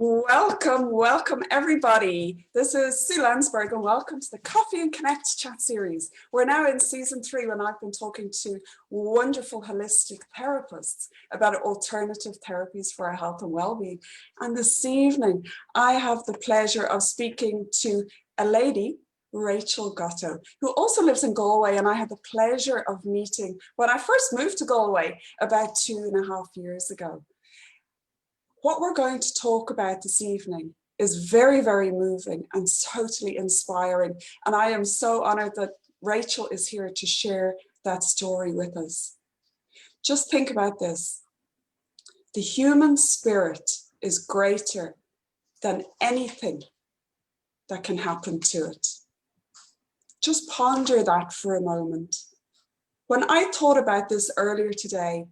Welcome, welcome everybody. This is Sue Landsberg and welcome to the Coffee and Connect chat series. We're now in season 3 when I've been talking to wonderful holistic therapists about alternative therapies for our health and well-being. And this evening, I have the pleasure of speaking to a lady, Rachel Gotto, who also lives in Galway, and I had the pleasure of meeting when I first moved to Galway about 2.5 years ago. What we're going to talk about this evening is very, very moving and totally inspiring. And I am so honored that Rachel is here to share that story with us. Just think about this. The human spirit is greater than anything that can happen to it. Just ponder that for a moment. When I thought about this earlier today,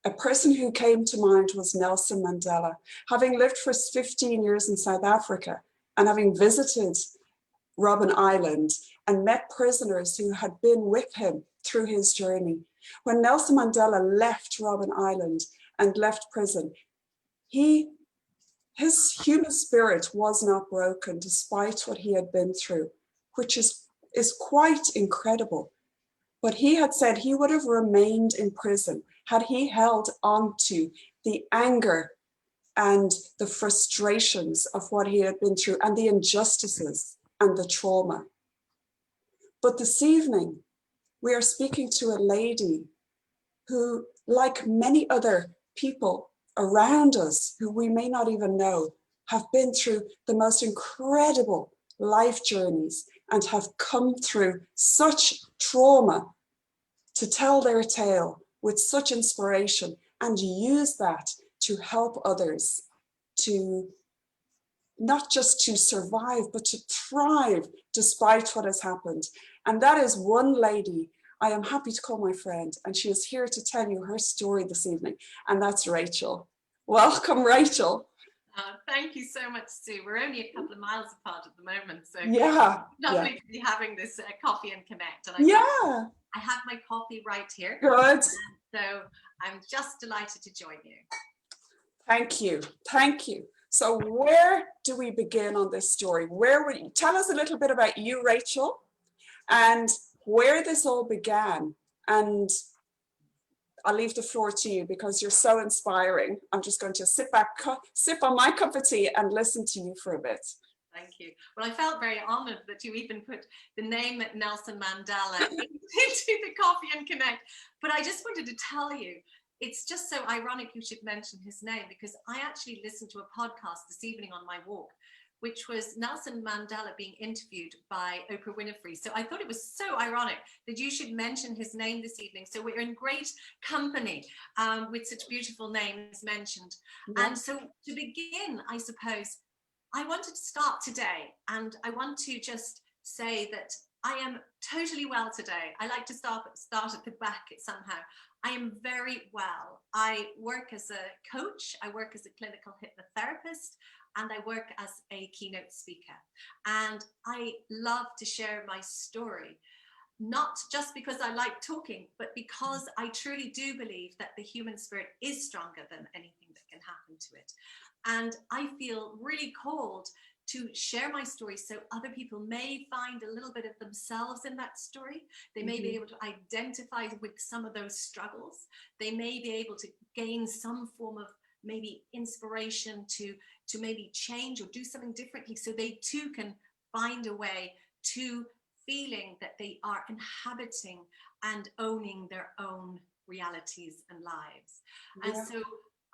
a person who came to mind was Nelson Mandela. Having lived for 15 years in South Africa and having visited Robben Island and met prisoners who had been with him through his journey, when Nelson Mandela left Robben Island and left prison, his human spirit was not broken despite what he had been through, which is quite incredible. But he had said he would have remained in prison had he held on to the anger and the frustrations of what he had been through and the injustices and the trauma. But this evening, we are speaking to a lady who, like many other people around us who we may not even know, have been through the most incredible life journeys and have come through such trauma to tell their tale with such inspiration and use that to help others to not just to survive, but to thrive despite what has happened. And that is one lady I am happy to call my friend, and she is here to tell you her story this evening, and that's Rachel. Welcome, Rachel. Thank you so much, Sue. We're only a couple of miles apart at the moment, so lovely to be having this coffee and connect. And I have my coffee right here. Good. So I'm just delighted to join you. Thank you. Thank you. So where do we begin on this story? Tell us a little bit about you, Rachel, and where this all began. And I'll leave the floor to you because you're so inspiring. I'm just going to sit back, sip on my cup of tea and listen to you for a bit. Thank you. Well, I felt very honored that you even put the name Nelson Mandela into the Coffee and Connect. But I just wanted to tell you, it's just so ironic you should mention his name, because I actually listened to a podcast this evening on my walk, which was Nelson Mandela being interviewed by Oprah Winfrey. So I thought it was so ironic that you should mention his name this evening. So we're in great company with such beautiful names mentioned. Yeah. And so to begin, I suppose, I wanted to start today, and I want to just say that I am totally well today. I like to start at the back somehow. I am very well. I work as a coach, I work as a clinical hypnotherapist, and I work as a keynote speaker. And I love to share my story, not just because I like talking, but because I truly do believe that the human spirit is stronger than anything that can happen to it. And I feel really called to share my story so other people may find a little bit of themselves in that story. They may be able to identify with some of those struggles. They may be able to gain some form of maybe inspiration to maybe change or do something differently, so they too can find a way to feeling that they are inhabiting and owning their own realities and lives. Yeah. And so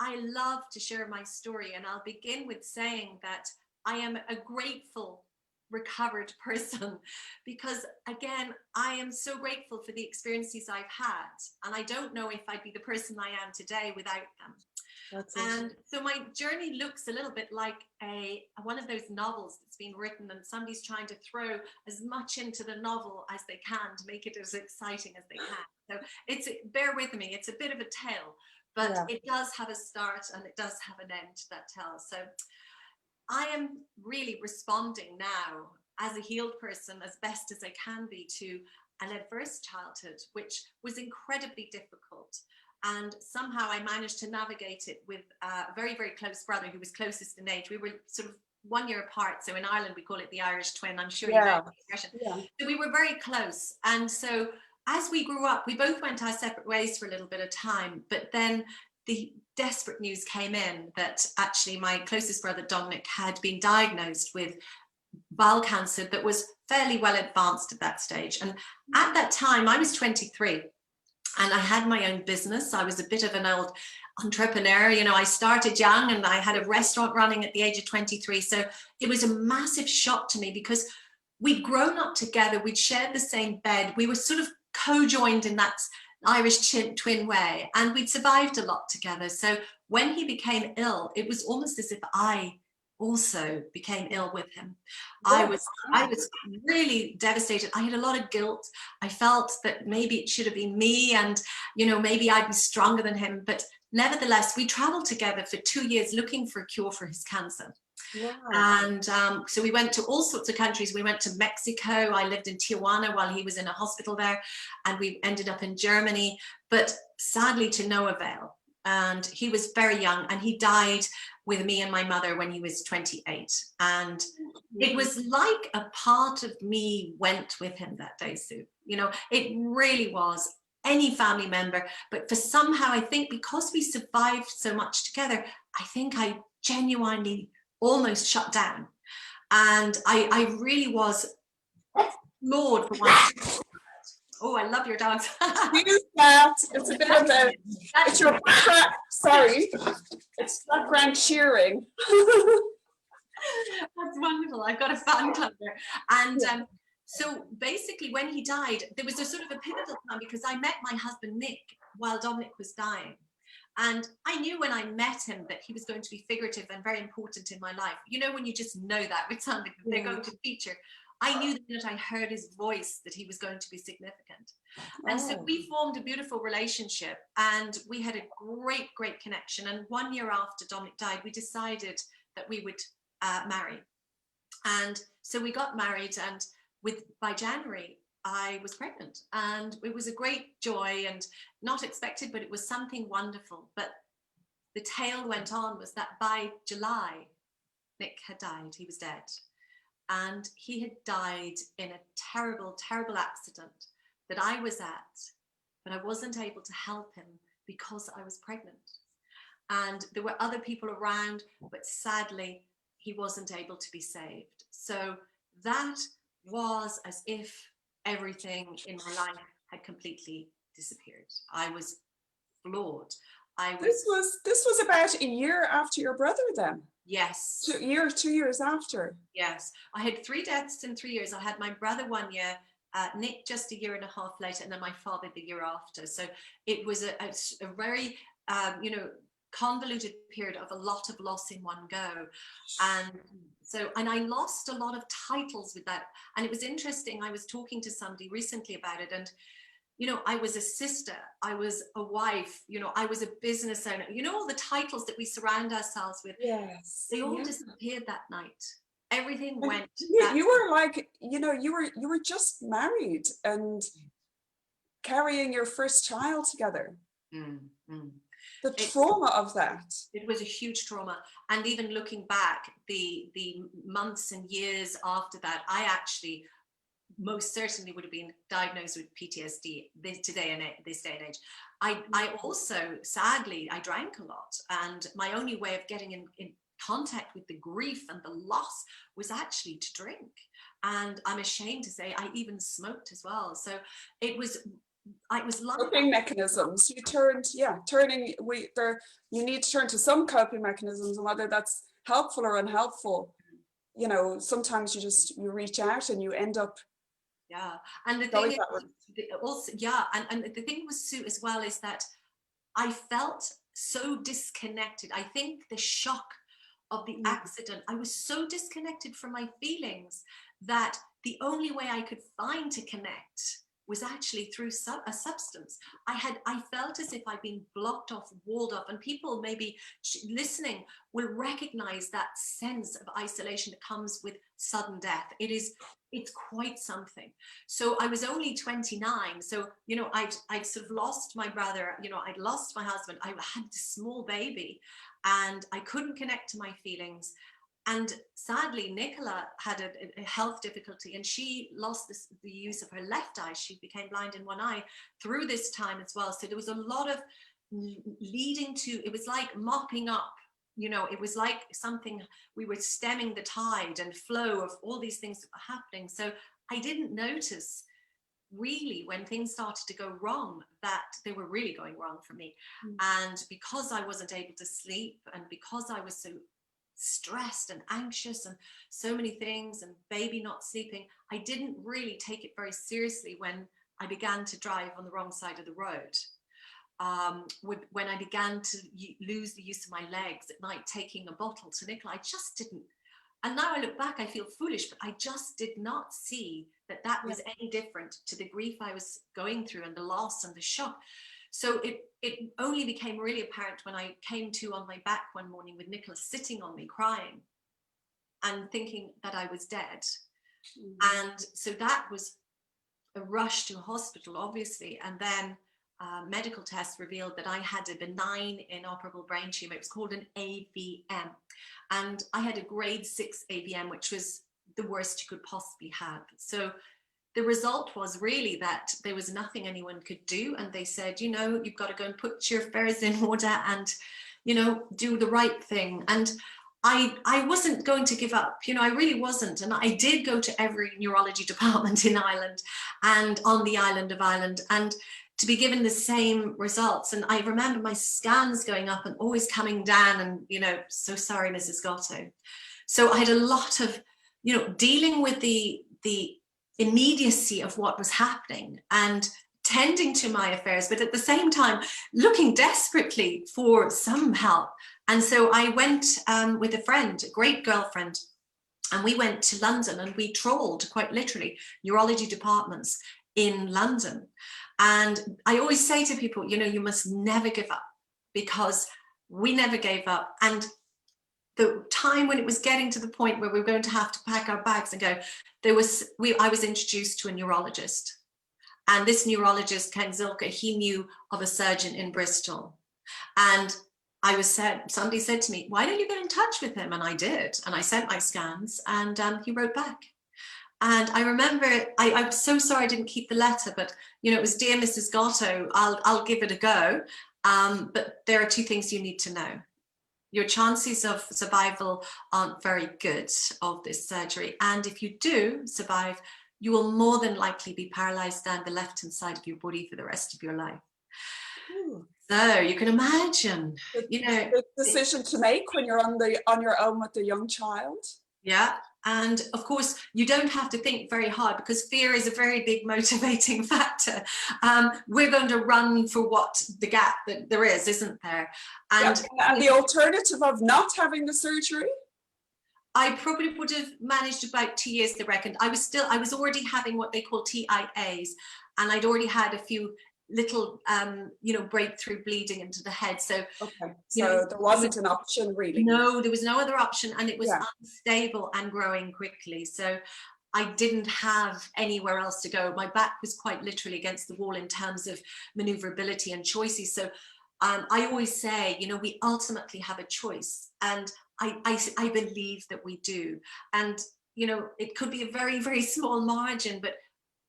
I love to share my story, and I'll begin with saying that I am a grateful, recovered person, because again, I am so grateful for the experiences I've had, and I don't know if I'd be the person I am today without them. And so my journey looks a little bit like one of those novels that's been written and somebody's trying to throw as much into the novel as they can to make it as exciting as they can. So bear with me, it's a bit of a tale, but it does have a start and it does have an end to that tale. So I am really responding now as a healed person as best as I can be to an adverse childhood, which was incredibly difficult. And somehow I managed to navigate it with a very, very close brother who was closest in age. We were sort of 1 year apart. So in Ireland, we call it the Irish twin. I'm sure you know the expression. Yeah. So we were very close. And so as we grew up, we both went our separate ways for a little bit of time. But then the desperate news came in that actually my closest brother, Dominic, had been diagnosed with bowel cancer that was fairly well advanced at that stage. And at that time, I was 23. And I had my own business. I was a bit of an old entrepreneur. You know, I started young and I had a restaurant running at the age of 23. So it was a massive shock to me because we'd grown up together. We'd shared the same bed. We were sort of co-joined in that Irish twin way. And we'd survived a lot together. So when he became ill, it was almost as if I also became ill with him. Yes. I was really devastated. I had a lot of guilt. I felt that maybe it should have been me and, you know, maybe I'd be stronger than him. But nevertheless, we traveled together for 2 years looking for a cure for his cancer. Wow. And so we went to all sorts of countries. We went to Mexico. I lived in Tijuana while he was in a hospital there. And we ended up in Germany, but sadly to no avail. And he was very young and he died with me and my mother when he was 28. And it was like a part of me went with him that day, Sue. You know, it really was any family member. But for somehow, I think because we survived so much together, I think I genuinely almost shut down. And I really was floored for once. Oh, I love your dogs. Use that. It's a bit of a, it's your background, sorry, it's background cheering. That's wonderful. I've got a fan club there. And so basically when he died, there was a sort of a pivotal time because I met my husband, Nick, while Dominic was dying. And I knew when I met him that he was going to be figurative and very important in my life. You know, when you just know that with something that they're going to feature. I knew the minute I heard his voice that he was going to be significant. And so we formed a beautiful relationship and we had a great, great connection. And 1 year after Dominic died, we decided that we would marry. And so we got married and by January, I was pregnant and it was a great joy and not expected, but it was something wonderful. But the tale went on was that by July, Nick had died, he was dead. And he had died in a terrible, terrible accident that I was at, but I wasn't able to help him because I was pregnant. And there were other people around, but sadly, he wasn't able to be saved. So that was as if everything in my life had completely disappeared. I was floored. This was about a year after your brother then? Yes. 2 years after? Yes. I had 3 deaths in 3 years. I had my brother 1 year, Nick just a year and a half later, and then my father the year after. So it was a very, convoluted period of a lot of loss in one go. And I lost a lot of titles with that. And it was interesting. I was talking to somebody recently about it, and you know, I was a sister, I was a wife, you know, I was a business owner, you know, all the titles that we surround ourselves with. Yes. They all disappeared that night. Everything went. You were like, you know, you were just married and carrying your first child together. The trauma of that. It was a huge trauma. And even looking back, the months and years after that, I actually most certainly would have been diagnosed with PTSD this day and age. I also, sadly, I drank a lot, and my only way of getting in contact with the grief and the loss was actually to drink. And I'm ashamed to say I even smoked as well. So it was like coping mechanisms. You need to turn to some coping mechanisms, and whether that's helpful or unhelpful, you know, sometimes you reach out and you end up. Yeah, and the thing is, also, and the thing with Sue as well is that I felt so disconnected. I think the shock of the accident, I was so disconnected from my feelings that the only way I could find to connect was actually through a substance. I felt as if I'd been blocked off, walled off, and people maybe listening will recognize that sense of isolation that comes with sudden death. It's quite something. So I was only 29. So, you know, I'd sort of lost my brother, you know, I'd lost my husband. I had this small baby and I couldn't connect to my feelings. And sadly, Nicola had a health difficulty, and she lost the use of her left eye. She became blind in one eye through this time as well. So there was a lot of leading to, it was like mopping up, you know, it was like something, we were stemming the tide and flow of all these things that were happening. So I didn't notice really when things started to go wrong that they were really going wrong for me. And because I wasn't able to sleep, and because I was so stressed and anxious and so many things, and baby not sleeping, I didn't really take it very seriously when I began to drive on the wrong side of the road. When I began to lose the use of my legs at night, taking a bottle to Nicola, I just didn't. And now I look back, I feel foolish, but I just did not see that that was any different to the grief I was going through and the loss and the shock. So it only became really apparent when I came to on my back one morning with Nicola sitting on me crying and thinking that I was dead. And so that was a rush to a hospital, obviously. And then medical tests revealed that I had a benign inoperable brain tumor. It was called an AVM. And I had a grade 6 AVM, which was the worst you could possibly have. So the result was really that there was nothing anyone could do. And they said, you know, you've got to go and put your affairs in order and, you know, do the right thing. And I wasn't going to give up, you know, I really wasn't. And I did go to every neurology department in Ireland and on the island of Ireland, and to be given the same results. And I remember my scans going up and always coming down and, you know, so sorry, Mrs. Gotto. So I had a lot of, you know, dealing with the immediacy of what was happening and tending to my affairs, but at the same time looking desperately for some help. And so I went with a friend, a great girlfriend, and we went to London, and we trawled, quite literally, neurology departments in London. And I always say to people, you know, you must never give up, because we never gave up. And the time when it was getting to the point where we were going to have to pack our bags and go, I was introduced to a neurologist. And this neurologist, Ken Zilka, he knew of a surgeon in Bristol. And somebody said to me, why don't you get in touch with him? And I did. And I sent my scans, and he wrote back. And I remember, I'm so sorry I didn't keep the letter, but, you know, it was, dear Mrs. Gotto, I'll give it a go. But there are two things you need to know. Your chances of survival aren't very good of this surgery. And if you do survive, you will more than likely be paralyzed down the left-hand side of your body for the rest of your life. Ooh. So you can imagine, you know, the decision to make when you're on your own with a young child. Yeah. And of course, you don't have to think very hard, because fear is a very big motivating factor. We're going to run for what the gap that there is, isn't there? And the alternative of not having the surgery? I probably would have managed about 2 years, they reckoned. I was already having what they call TIAs, and I'd already had a few little, you know, breakthrough bleeding into the head. So, okay. So there wasn't an option really. No, there was no other option, and it was unstable and growing quickly. So I didn't have anywhere else to go. My back was quite literally against the wall in terms of maneuverability and choices. So I always say, you know, we ultimately have a choice, and I believe that we do. And, you know, it could be a very, very small margin, but,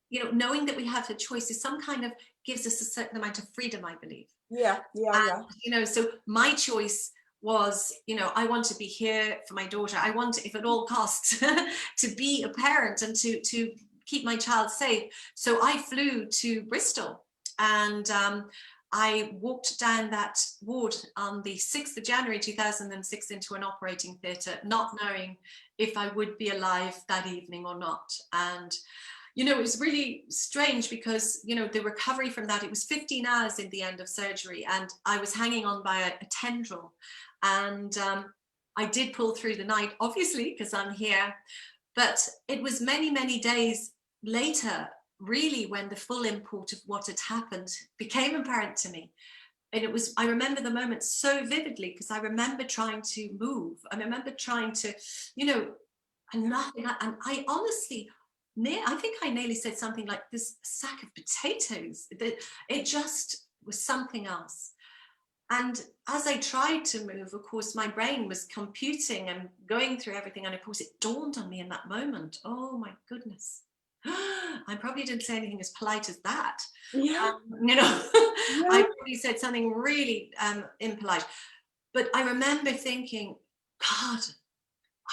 you know, knowing that we have a choice is some kind of gives us a certain amount of freedom, I believe. Yeah. You know, so my choice was, you know, I want to be here for my daughter. I want, if at all costs, to be a parent and to keep my child safe. So I flew to Bristol, and I walked down that ward on the 6th of January 2006 into an operating theatre, not knowing if I would be alive that evening or not. And you know, it was really strange, because, you know, the recovery from that, it was 15 hours in the end of surgery, and I was hanging on by a tendril. And I did pull through the night, obviously, because I'm here. But it was many, many days later really when the full import of what had happened became apparent to me. And it was, I remember the moment so vividly, because I remember trying to move. I remember trying to, you know, and nothing. And I honestly, I think I nearly said something like, this sack of potatoes. It just was something else. And as I tried to move, of course, my brain was computing and going through everything. And of course, it dawned on me in that moment, oh my goodness, I probably didn't say anything as polite as that. Yeah. You know, Yeah. I probably said something really impolite. But I remember thinking, God,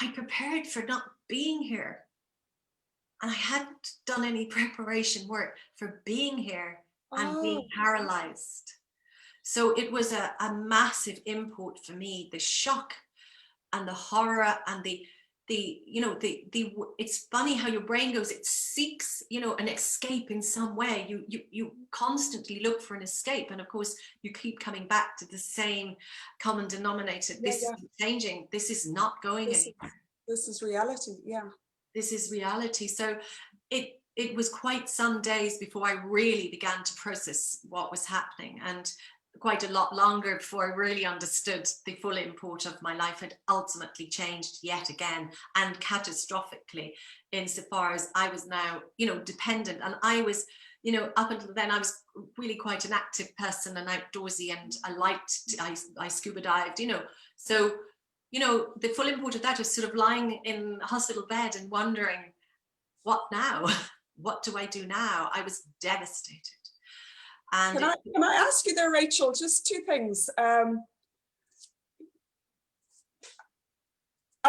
I prepared for not being here. And I hadn't done any preparation work for being here and being Oh, paralyzed. So it was a massive import for me, the shock and the horror and the it's funny how your brain goes, it seeks, you know, an escape in some way. You constantly look for an escape, and of course you keep coming back to the same common denominator. yeah, This yeah. is changing, this is not going anywhere. This is reality. Yeah. This is reality. So it was quite some days before I really began to process what was happening, and quite a lot longer before I really understood the full import of my life had ultimately changed yet again, and catastrophically, insofar as I was now, you know, dependent. And I was, you know, up until then I was really quite an active person and outdoorsy, and I scuba dived, you know. So, you know, the full import of that was sort of lying in a hospital bed and wondering, what now? What do I do now? I was devastated. And Can I ask you there, Rachel, just two things. I'm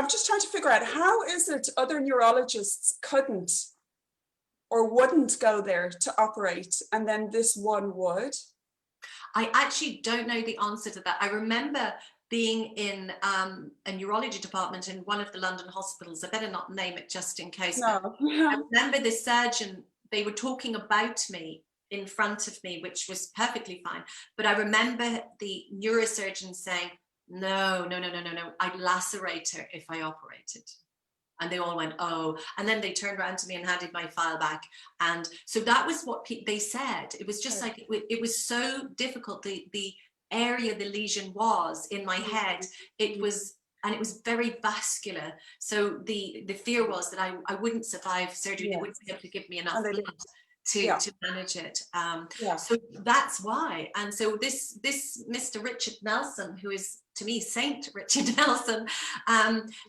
just trying to figure out, how is it other neurologists couldn't or wouldn't go there to operate, and then this one would? I actually don't know the answer to that. I remember being in a neurology department in one of the London hospitals. I better not name it just in case. No. I remember the surgeon, they were talking about me in front of me, which was perfectly fine. But I remember the neurosurgeon saying, no, I'd lacerate her if I operated. And they all went, oh, and then they turned around to me and handed my file back. And so that was what they said. It was just like, it was so difficult. The area the lesion was in my head, it was, and it was very vascular. So the fear was that I wouldn't survive surgery. Yes. They wouldn't be able to give me enough blood to manage it. So that's why. And so this Mr. Richard Nelson, who is to me Saint Richard Nelson,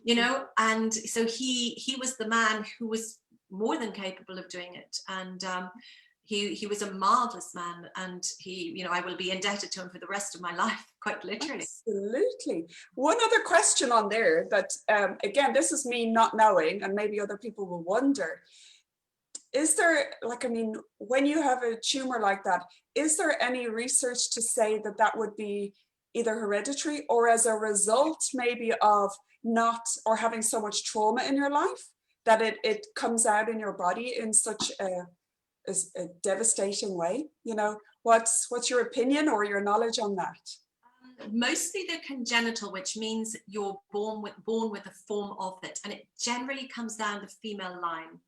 you know, and so he was the man who was more than capable of doing it. And he was a marvelous man, and he, you know, I will be indebted to him for the rest of my life, quite literally. Absolutely. One other question on there that, again, this is me not knowing, and maybe other people will wonder. Is there, like, I mean, when you have a tumor like that, is there any research to say that that would be either hereditary or as a result maybe of not, or having so much trauma in your life that it comes out in your body in such a devastating way? You know, what's your opinion or your knowledge on that? Mostly they're congenital, which means you're born with a form of it, and it generally comes down the female line.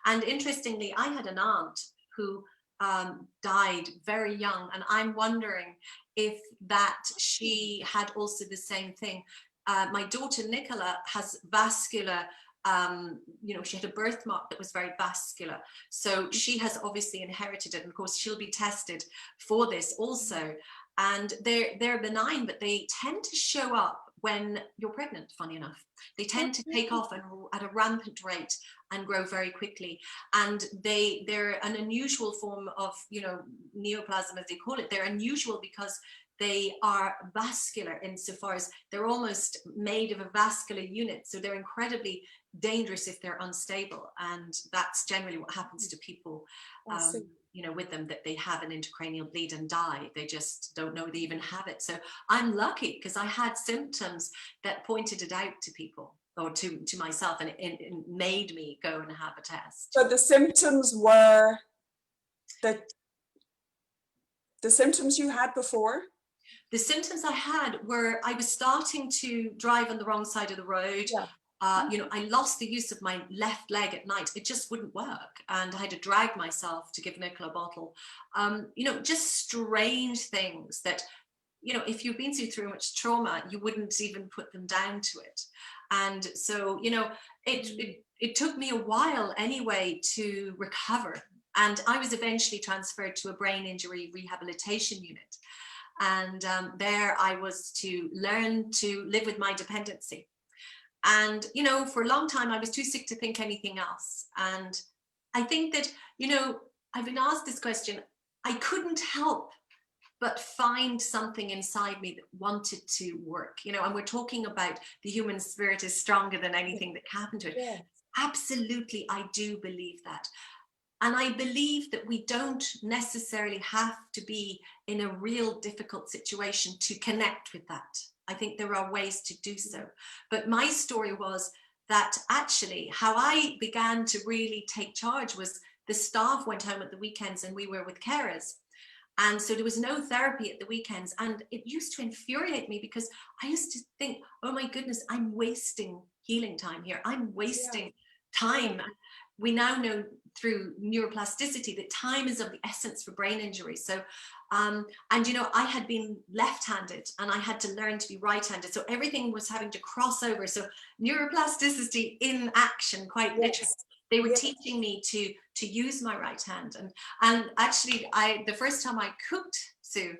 And interestingly, I had an aunt who died very young, and I'm wondering if that she had also the same thing. My daughter Nicola has vascular, you know, she had a birthmark that was very vascular, so she has obviously inherited it, and of course she'll be tested for this also. And they're benign, but they tend to show up when you're pregnant, funny enough. They tend to take off at a rampant rate and grow very quickly. And they're an unusual form of, you know, neoplasm, as they call it. They're unusual because they are vascular insofar as they're almost made of a vascular unit. So they're incredibly dangerous if they're unstable. And that's generally what happens to people, you know, with them, that they have an intracranial bleed and die. They just don't know they even have it. So I'm lucky because I had symptoms that pointed it out to people, or to myself, and it made me go and have a test. So the symptoms were the symptoms you had before? The symptoms I had were, I was starting to drive on the wrong side of the road. You know, I lost the use of my left leg at night. It just wouldn't work. And I had to drag myself to give Nicola a bottle. You know, just strange things that, you know, if you've been through much trauma, you wouldn't even put them down to it. And so, you know, it took me a while anyway to recover. And I was eventually transferred to a brain injury rehabilitation unit. And there I was to learn to live with my dependency. And, you know, for a long time, I was too sick to think anything else. And I think that, you know, I've been asked this question. I couldn't help but find something inside me that wanted to work, you know, and we're talking about the human spirit is stronger than anything that can happen to it. Yeah. Absolutely, I do believe that. And I believe that we don't necessarily have to be in a real difficult situation to connect with that. I think there are ways to do so. But my story was that actually how I began to really take charge was the staff went home at the weekends and we were with carers. And so there was no therapy at the weekends. And it used to infuriate me because I used to think, oh my goodness, I'm wasting healing time here. I'm wasting time. We now know through neuroplasticity that time is of the essence for brain injury. So, and you know, I had been left-handed and I had to learn to be right-handed. So everything was having to cross over. So neuroplasticity in action, quite literally. They were teaching me to use my right hand. And actually, the first time I cooked, Sue,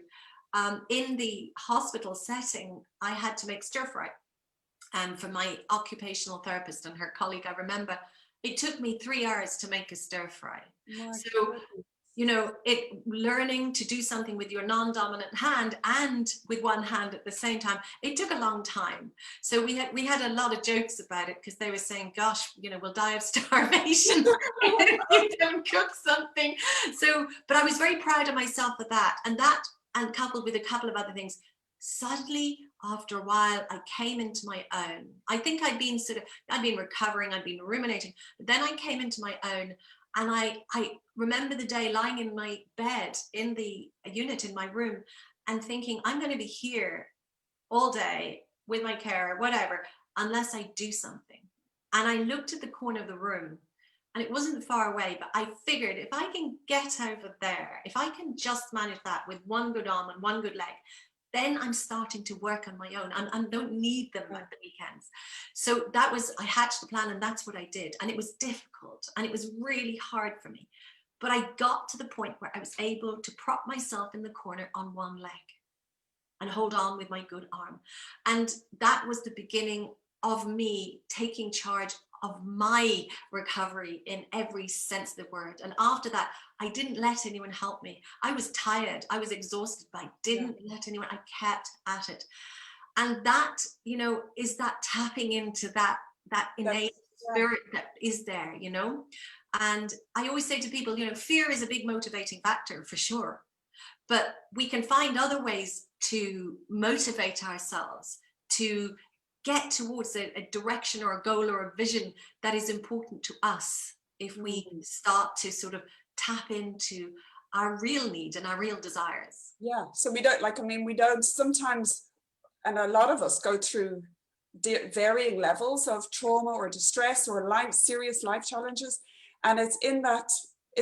in the hospital setting, I had to make stir fry. And for my occupational therapist and her colleague, I remember it took me 3 hours to make a stir fry. So, you know, learning to do something with your non-dominant hand and with one hand at the same time, it took a long time. So we had a lot of jokes about it because they were saying, gosh, you know, we'll die of starvation if you don't cook something. So, but I was very proud of myself for that. And coupled with a couple of other things, suddenly after a while, I came into my own. I think I'd been recovering, I'd been ruminating, but then I came into my own. And I remember the day lying in my bed in the unit in my room and thinking, I'm going to be here all day with my carer, whatever, unless I do something. And I looked at the corner of the room and it wasn't far away, but I figured if I can get over there, if I can just manage that with one good arm and one good leg, then I'm starting to work on my own and don't need them at the weekends. So I hatched the plan and that's what I did. And it was difficult and it was really hard for me. But I got to the point where I was able to prop myself in the corner on one leg and hold on with my good arm. And that was the beginning of me taking charge of my recovery in every sense of the word. And after that, I didn't let anyone help me. I was tired, I was exhausted, but I didn't let anyone, I kept at it. And that, you know, is that tapping into that innate spirit that is there, you know? And I always say to people, you know, fear is a big motivating factor for sure, but we can find other ways to motivate ourselves to get towards a direction or a goal or a vision that is important to us if we start to sort of tap into our real need and our real desires. Yeah, so we don't sometimes, and a lot of us go through varying levels of trauma or distress or serious life challenges. And it's in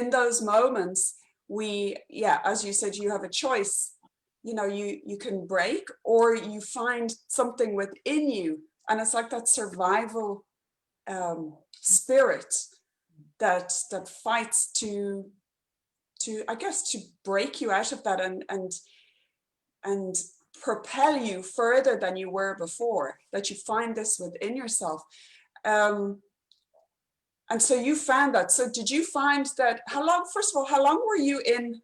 those moments, as you said, you have a choice. You know, you can break or you find something within you, and it's like that survival spirit that fights to I guess to break you out of that and propel you further than you were before, that you find this within yourself. And so you found that. So did you find that, how long were you in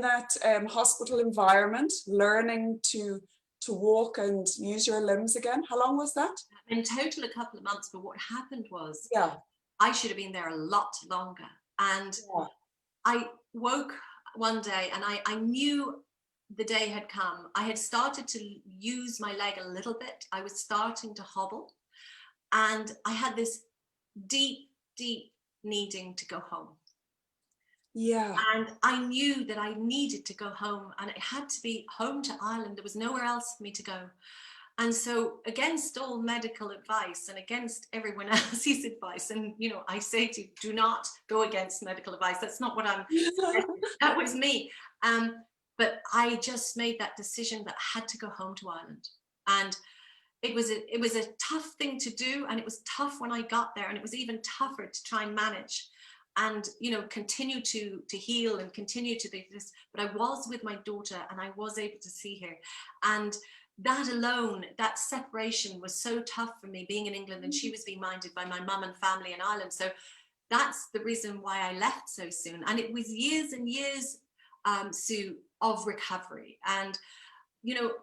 that hospital environment, learning to walk and use your limbs again? How long was that? In total, a couple of months, but what happened was I should have been there a lot longer. And I woke one day and I knew the day had come. I had started to use my leg a little bit. I was starting to hobble. And I had this deep needing to go home. Yeah. And I knew that I needed to go home, and it had to be home to Ireland. There was nowhere else for me to go. And so against all medical advice and against everyone else's advice, and you know, I say to you, do not go against medical advice. That's not what I'm suggesting. That was me. But I just made that decision that I had to go home to Ireland. And it was a tough thing to do, and it was tough when I got there, and it was even tougher to try and manage and, you know, continue to heal and continue to do this. But I was with my daughter and I was able to see her, and that alone, that separation was so tough for me, being in England and she was being minded by my mum and family in Ireland. So that's the reason why I left so soon. And it was years and years, Sue, of recovery. And, you know,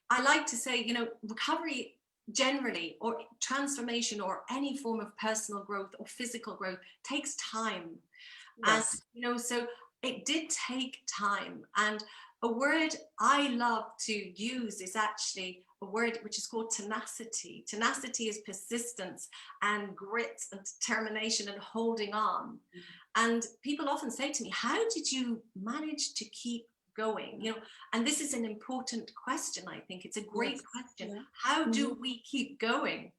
I like to say, you know, recovery generally, or transformation, or any form of personal growth or physical growth, takes time. Yes. And, you know, so it did take time. And a word I love to use is actually a word which is called tenacity. Tenacity is persistence and grit and determination and holding on. And people often say to me, how did you manage to keep going? You know, and this is an important question. I think it's a great question. Yeah. How do we keep going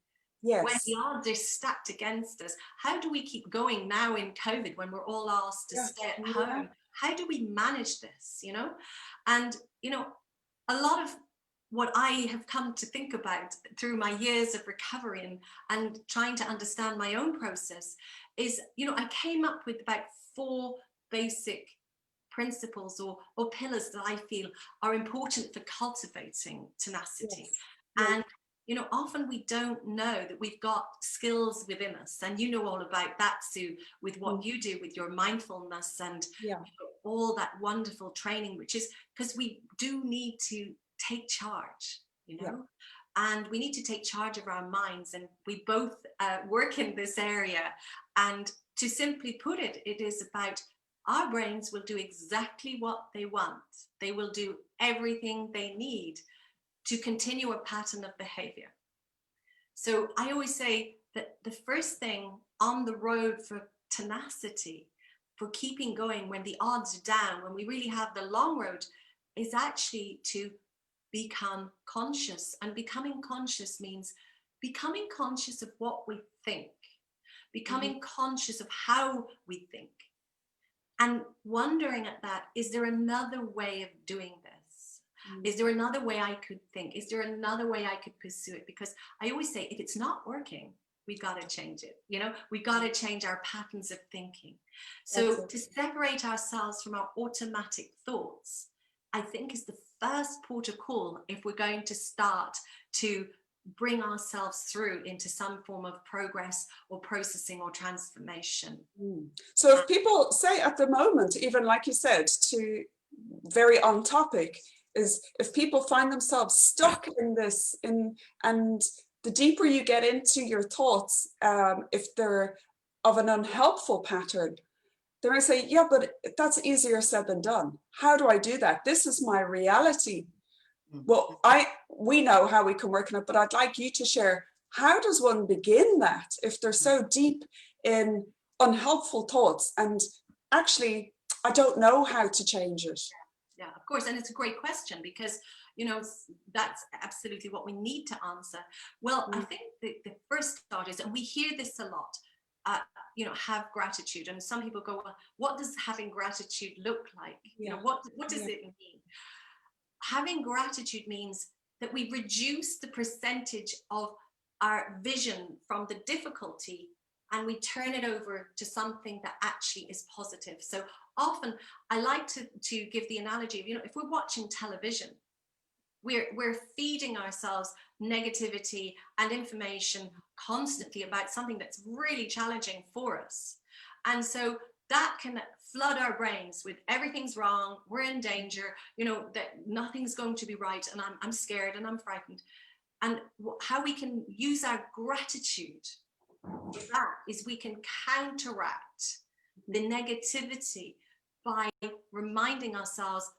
when Yes. the odds are stacked against us? How do we keep going now in COVID when we're all asked to stay at home? How do we manage this, you know? And, you know, a lot of what I have come to think about through my years of recovery and trying to understand my own process is, you know, I came up with about 4 basic principles or pillars that I feel are important for cultivating tenacity. Yes. And, you know, often we don't know that we've got skills within us. And you know all about that, Sue, with what you do with your mindfulness and all that wonderful training, which is because we do need to take charge, you know, and we need to take charge of our minds. And we both work in this area. And to simply put it, it is about our brains will do exactly what they want. They will do everything they need to continue a pattern of behavior. So I always say that the first thing on the road for tenacity, for keeping going when the odds are down, when we really have the long road, is actually to become conscious. And becoming conscious means becoming conscious of what we think, becoming conscious of how we think, and wondering at that, is there another way of doing this? Is there another way I could think? Is there another way I could pursue it? Because I always say, if it's not working, we got to change it. You know, we got to change our patterns of thinking. So to separate ourselves from our automatic thoughts, I think is the first port of call if we're going to start to bring ourselves through into some form of progress or processing or transformation. So if people say at the moment, even like you said, to very on topic, is if people find themselves stuck in this, and the deeper you get into your thoughts, if they're of an unhelpful pattern, they might say, yeah, but that's easier said than done. How do I do that? This is my reality. Well, we know how we can work on it, but I'd like you to share, how does one begin that if they're so deep in unhelpful thoughts and actually I don't know how to change it? Yeah, of course. And it's a great question because, you know, that's absolutely what we need to answer. Well, I think the first start is, and we hear this a lot, you know, have gratitude. And some people go, well, what does having gratitude look like? You know, what does it mean? Having gratitude means that we reduce the percentage of our vision from the difficulty and we turn it over to something that actually is positive. So often I like to give the analogy of, you know, if we're watching television, we're feeding ourselves negativity and information constantly about something that's really challenging for us. And so that can flood our brains with everything's wrong, we're in danger, you know, that nothing's going to be right, and I'm scared and I'm frightened. And how we can use our gratitude for that is we can counteract the negativity by reminding ourselves,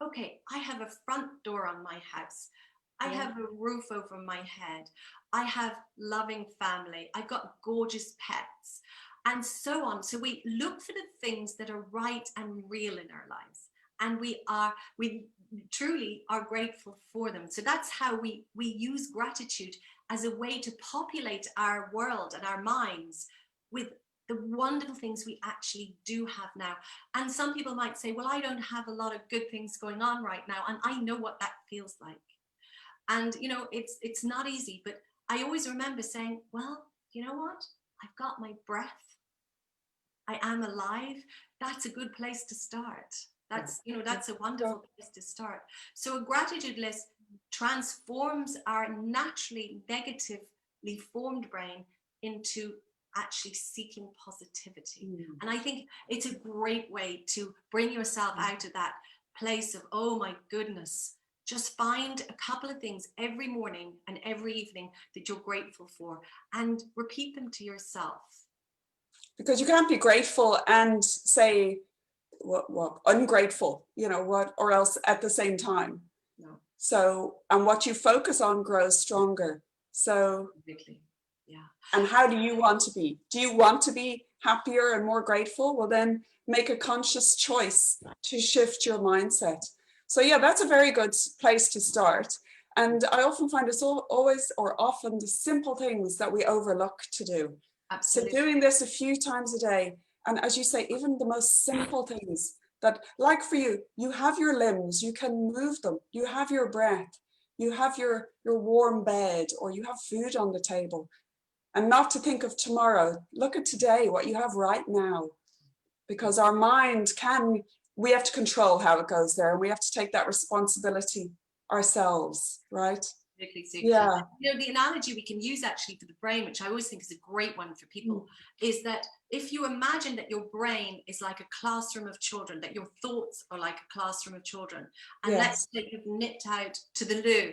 okay, I have a front door on my house. I have a roof over my head. I have loving family. I've got gorgeous pets, and so on. So we look for the things that are right and real in our lives. And we truly are grateful for them. So that's how we use gratitude as a way to populate our world and our minds with the wonderful things we actually do have now. And some people might say, well, I don't have a lot of good things going on right now, and I know what that feels like. And you know, it's not easy, but I always remember saying, well, you know what, I've got my breath, I am alive. That's a good place to start. That's, you know, that's a wonderful place to start. So a gratitude list transforms our naturally negatively formed brain into actually seeking positivity. And I think it's a great way to bring yourself out of that place of, oh my goodness, just find a couple of things every morning and every evening that you're grateful for and repeat them to yourself. Because you can't be grateful and say what ungrateful, you know, what, or else at the same time. No. So, and what you focus on grows stronger. So, yeah. And how do you want to be? Do you want to be happier and more grateful? Well, then make a conscious choice to shift your mindset. So yeah, that's a very good place to start. And I often find it's always or often the simple things that we overlook to do. Absolutely. So doing this a few times a day, and as you say, even the most simple things that, like for you, you have your limbs, you can move them, you have your breath, you have your warm bed, or you have food on the table. And not to think of tomorrow. Look at today, what you have right now. Because our mind we have to control how it goes there, and we have to take that responsibility ourselves, right? Yeah. You know, the analogy we can use actually for the brain, which I always think is a great one for people, is that if you imagine that your brain is like a classroom of children, that your thoughts are like a classroom of children, and let's say you've nipped out to the loo.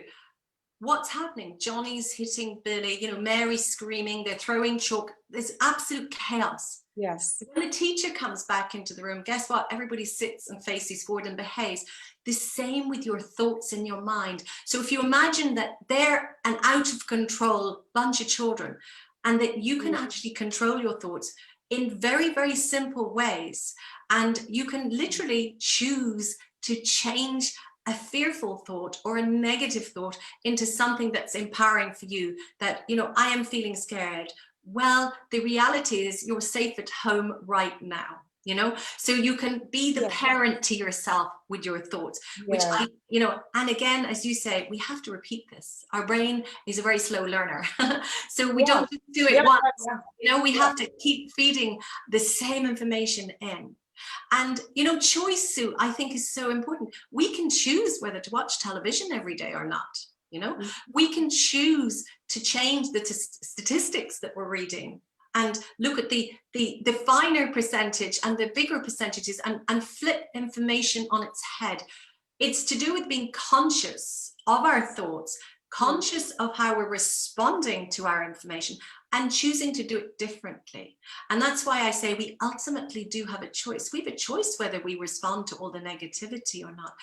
What's happening? Johnny's hitting Billy, you know, Mary's screaming, they're throwing chalk. There's absolute chaos. Yes. When the teacher comes back into the room, guess what? Everybody sits and faces forward and behaves. The same with your thoughts in your mind. So if you imagine that they're an out of control bunch of children and that you can actually control your thoughts in very, very simple ways, and you can literally choose to change a fearful thought or a negative thought into something that's empowering for you, that, you know, I am feeling scared. Well, the reality is you're safe at home right now, you know, so you can be the parent to yourself with your thoughts, which I, you know, and again, as you say, we have to repeat this. Our brain is a very slow learner. So we don't just do it once, you know, we have to keep feeding the same information in. And, you know, choice, Sue, I think is so important. We can choose whether to watch television every day or not. You know, we can choose to change the statistics that we're reading and look at the finer percentage and the bigger percentages and flip information on its head. It's to do with being conscious of our thoughts, conscious of how we're responding to our information, and choosing to do it differently. And that's why I say we ultimately do have a choice. We have a choice whether we respond to all the negativity or not.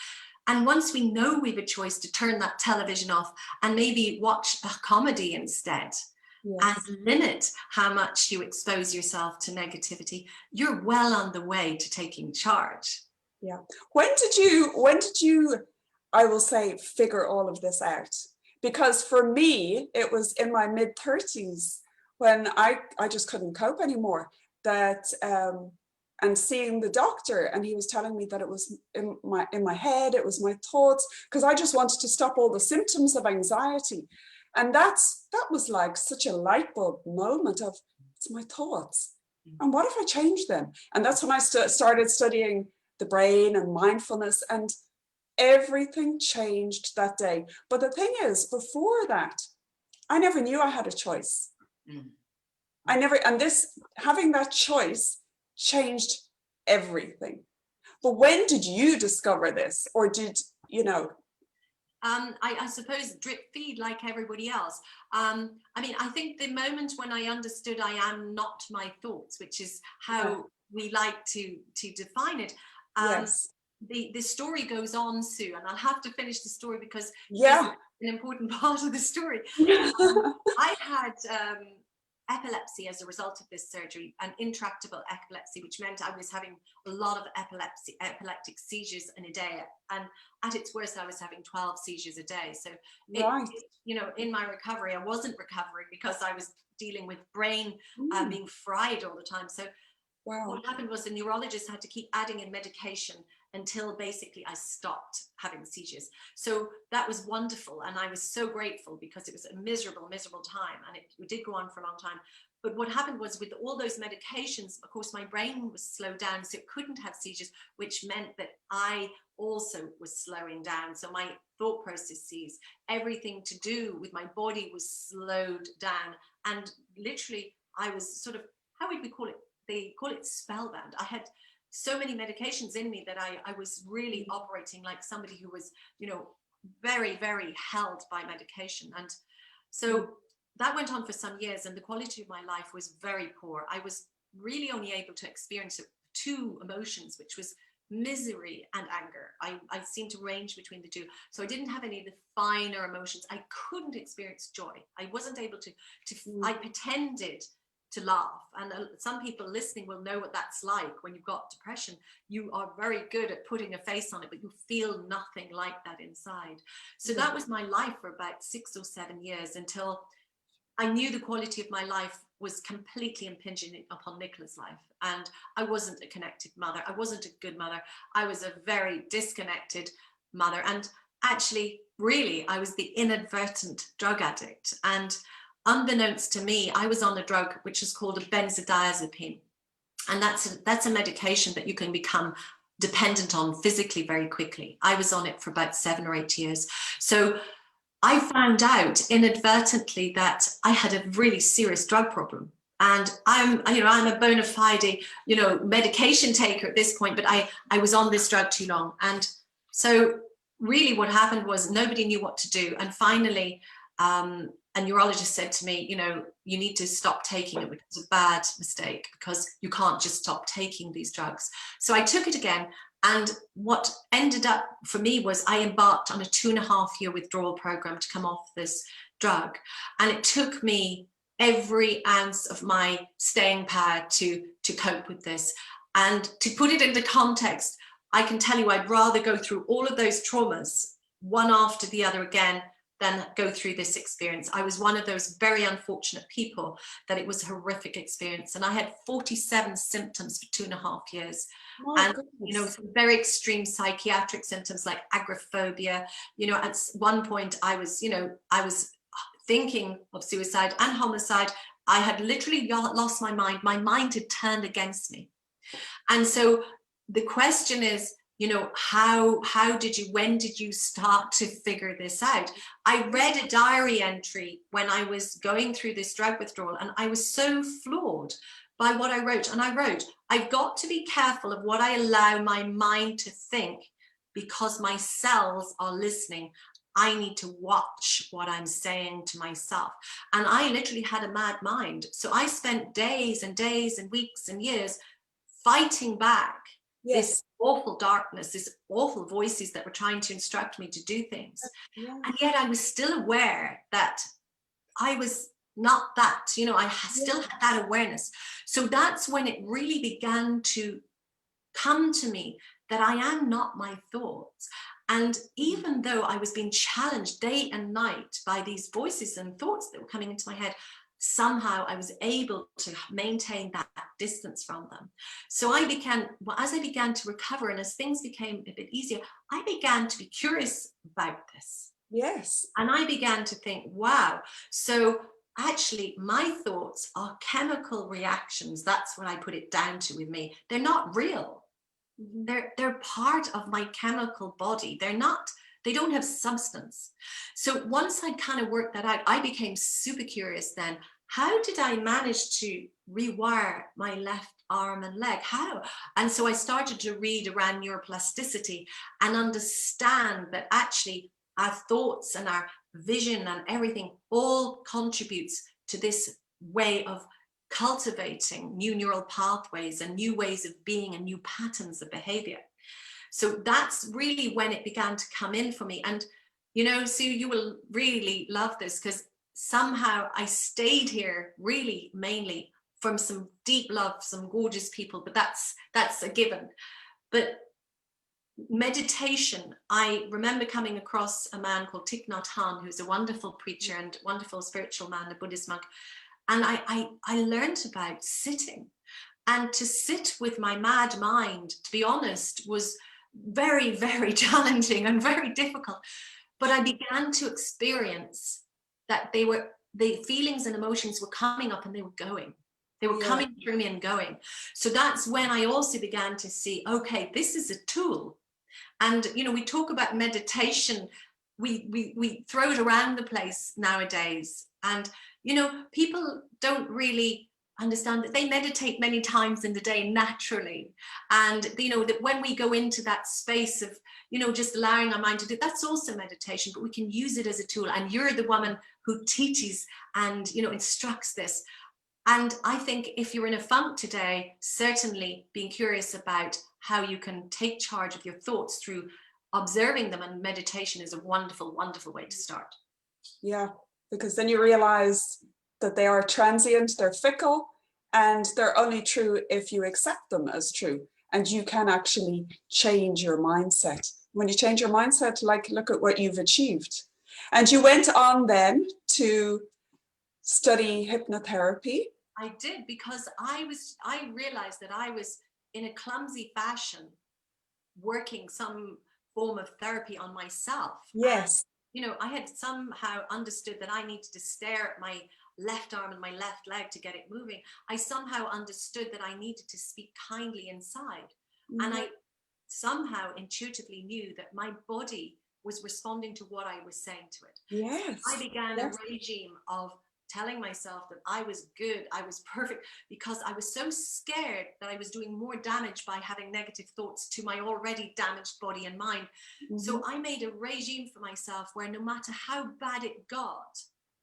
And once we know we have a choice to turn that television off and maybe watch a comedy instead, and limit how much you expose yourself to negativity, you're well on the way to taking charge. Yeah. When did you, I will say, figure all of this out? Because for me, it was in my mid-30s when I just couldn't cope anymore. That and seeing the doctor, and he was telling me that it was in my head, it was my thoughts, because I just wanted to stop all the symptoms of anxiety. And that was like such a light bulb moment of, it's my thoughts. And what if I change them? And that's when I started studying the brain and mindfulness, and everything changed that day. But the thing is, before that, I never knew I had a choice. Having that choice changed everything. But when did you discover this? Or did, you know? I suppose drip feed like everybody else. I mean, I think the moment when I understood I am not my thoughts, which is how we like to define it. The story goes on, Sue, and I'll have to finish the story because it's an important part of the story. I had epilepsy as a result of this surgery, an intractable epilepsy, which meant I was having a lot of epileptic seizures in a day. And at its worst, I was having 12 seizures a day. So, you know, in my recovery, I wasn't recovering because I was dealing with brain being fried all the time. So what happened was the neurologist had to keep adding in medication until basically I stopped having seizures. So that was wonderful. And I was so grateful because it was a miserable, miserable time. And it did go on for a long time. But what happened was with all those medications, of course, my brain was slowed down, so it couldn't have seizures, which meant that I also was slowing down. So my thought processes, everything to do with my body was slowed down. And literally, I was sort of, how would we call it? They call it spellbound. I had so many medications in me that I was really operating like somebody who was, you know, very, very held by medication. And so that went on for some years, and the quality of my life was very poor. I was really only able to experience two emotions, which was misery and anger. I seemed to range between the two. So I didn't have any of the finer emotions. I couldn't experience joy. I wasn't able to I pretended to laugh. And some people listening will know what that's like. When you've got depression, you are very good at putting a face on it, but you feel nothing like that inside. So that was my life for about 6 or 7 years, until I knew the quality of my life was completely impinging upon Nicola's life. And I wasn't a connected mother. I wasn't a good mother. I was a very disconnected mother. And actually, really, I was the inadvertent drug addict. And unbeknownst to me, I was on a drug which is called a benzodiazepine. And that's a medication that you can become dependent on physically very quickly. I was on it for about 7 or 8 years. So I found out inadvertently that I had a really serious drug problem. And I'm a bona fide, medication taker at this point, but I was on this drug too long. And so really what happened was nobody knew what to do. And finally, a neurologist said to me, you need to stop taking it, which was a bad mistake because you can't just stop taking these drugs. So I took it again. And what ended up for me was I embarked on a 2.5-year withdrawal program to come off this drug. And it took me every ounce of my staying power to cope with this. And to put it into context, I can tell you I'd rather go through all of those traumas one after the other again than go through this experience. I was one of those very unfortunate people that it was a horrific experience. And I had 47 symptoms for 2.5 years. And, some very extreme psychiatric symptoms like agoraphobia. At one point I was thinking of suicide and homicide. I had literally lost my mind. My mind had turned against me. And so the question is, when did you start to figure this out? I read a diary entry when I was going through this drug withdrawal, and I was so floored by what I wrote. And I wrote, I've got to be careful of what I allow my mind to think because my cells are listening. I need to watch what I'm saying to myself. And I literally had a mad mind. So I spent days and days and weeks and years fighting back this awful darkness, this awful voices that were trying to instruct me to do things. And yet I was still aware that I was not that, I still had that awareness. So that's when it really began to come to me that I am not my thoughts. And even though I was being challenged day and night by these voices and thoughts that were coming into my head, somehow I was able to maintain that distance from them. So as I began to recover and as things became a bit easier, I began to be curious about this. Yes. And I began to think, wow, so actually my thoughts are chemical reactions. That's what I put it down to with me. They're not real. They're part of my chemical body. They don't have substance. So once I kind of worked that out, I became super curious then. How did I manage to rewire my left arm and leg? How? And so I started to read around neuroplasticity and understand that actually our thoughts and our vision and everything all contributes to this way of cultivating new neural pathways and new ways of being and new patterns of behavior. So that's really when it began to come in for me. And, Sue, you will really love this because somehow I stayed here really mainly from some deep love, some gorgeous people, but that's a given. But meditation, I remember coming across a man called Thich Nhat Hanh, who's a wonderful preacher and wonderful spiritual man, a Buddhist monk. And I learned about sitting. And to sit with my mad mind, to be honest, was very, very challenging and very difficult. But I began to experience that the feelings and emotions were coming up and they were going. They were coming through me and going. So that's when I also began to see, okay, this is a tool. And, you know, we talk about meditation, we throw it around the place nowadays. And, you know, people don't really understand that they meditate many times in the day naturally. And, you know, that when we go into that space of, you know, just allowing our mind to do, that's also meditation, but we can use it as a tool. And you're the woman who teaches and, you know, instructs this. And I think if you're in a funk today, certainly being curious about how you can take charge of your thoughts through observing them, and meditation is a wonderful, wonderful way to start. Yeah, because then you realize that they are transient, they're fickle, and they're only true if you accept them as true. And you can actually change your mindset. When you change your mindset, like, look at what you've achieved. And you went on then to study hypnotherapy. I did, because I realized that I was in a clumsy fashion working some form of therapy on myself. Yes. And, you know, I had somehow understood that I needed to stare at my left arm and my left leg to get it moving. I somehow understood that I needed to speak kindly inside. Mm-hmm. And I somehow intuitively knew that my body was responding to what I was saying to it. Yes. So I began a regime of telling myself that I was good, I was perfect, because I was so scared that I was doing more damage by having negative thoughts to my already damaged body and mind. Mm-hmm. So I made a regime for myself where no matter how bad it got,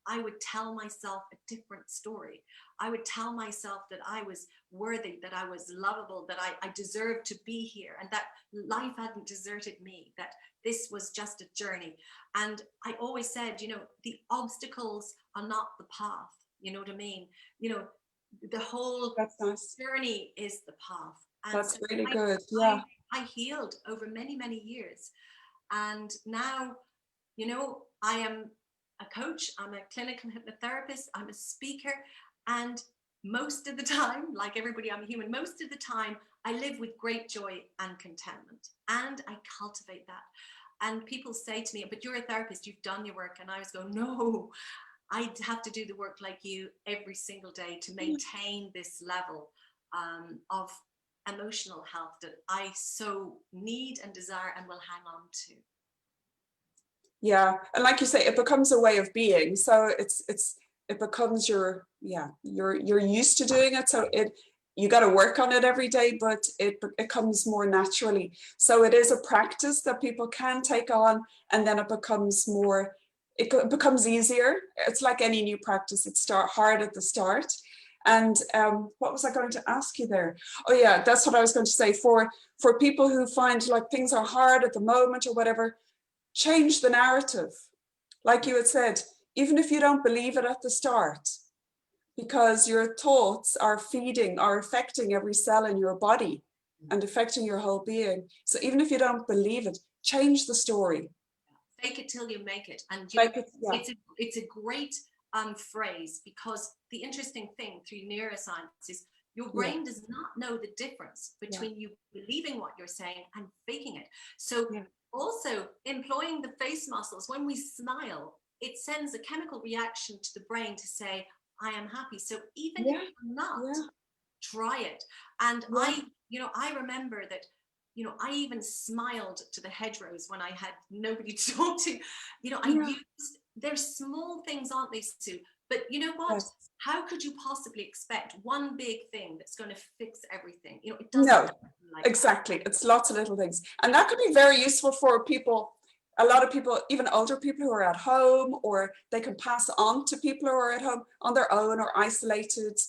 I would tell myself a different story. I would tell myself that I was worthy, that I was lovable, that I deserved to be here, and that life hadn't deserted me, that this was just a journey. And I always said, you know, the obstacles are not the path. You know what I mean? You know, the whole journey is the path. And that's so really good. Yeah. I healed over many, many years. And now, you know, I am a coach, I'm a clinical hypnotherapist, I'm a speaker, and most of the time, like everybody, I'm a human, most of the time I live with great joy and contentment, and I cultivate that. And people say to me, but you're a therapist, you've done your work. And I always go, no, I have to do the work like you every single day to maintain this level of emotional health that I so need and desire and will hang on to. Yeah, and like you say, it becomes a way of being. So it becomes you're used to doing it. So you got to work on it every day, but it comes more naturally. So it is a practice that people can take on, and then it becomes more. It becomes easier. It's like any new practice. It starts hard at the start. And what was I going to ask you there? Oh yeah, that's what I was going to say. For people who find like things are hard at the moment or whatever, change the narrative. Like you had said, even if you don't believe it at the start, because your thoughts are affecting every cell in your body and affecting your whole being. So even if you don't believe it, change the story. Fake it till you make it. And you know, it's a great phrase, because the interesting thing through neuroscience is your brain does not know the difference between you believing what you're saying and faking it. So also employing the face muscles, when we smile, it sends a chemical reaction to the brain to say, I am happy. So even if you're not, try it. And I remember that, you know, I even smiled to the hedgerows when I had nobody to talk to. You know, they're small things, aren't they, Sue? But you know what? Yes. How could you possibly expect one big thing that's going to fix everything? You know, it doesn't. No, exactly. It's lots of little things. And that could be very useful for people. A lot of people, even older people who are at home, or they can pass on to people who are at home on their own or isolated.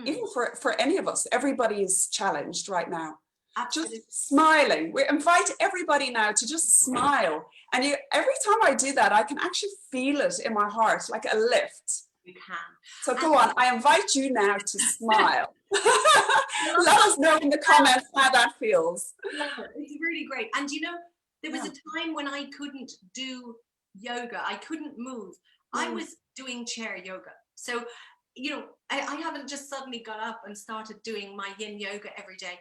Even for any of us, everybody is challenged right now. Absolutely. Just smiling. We invite everybody now to just smile. And every time I do that, I can actually feel it in my heart, like a lift. You can. So go on, I invite you now to smile. Let us know in the comments how that feels. It's really great. And there was a time when I couldn't do yoga. I couldn't move. I was doing chair yoga. So, I haven't just suddenly got up and started doing my yin yoga every day.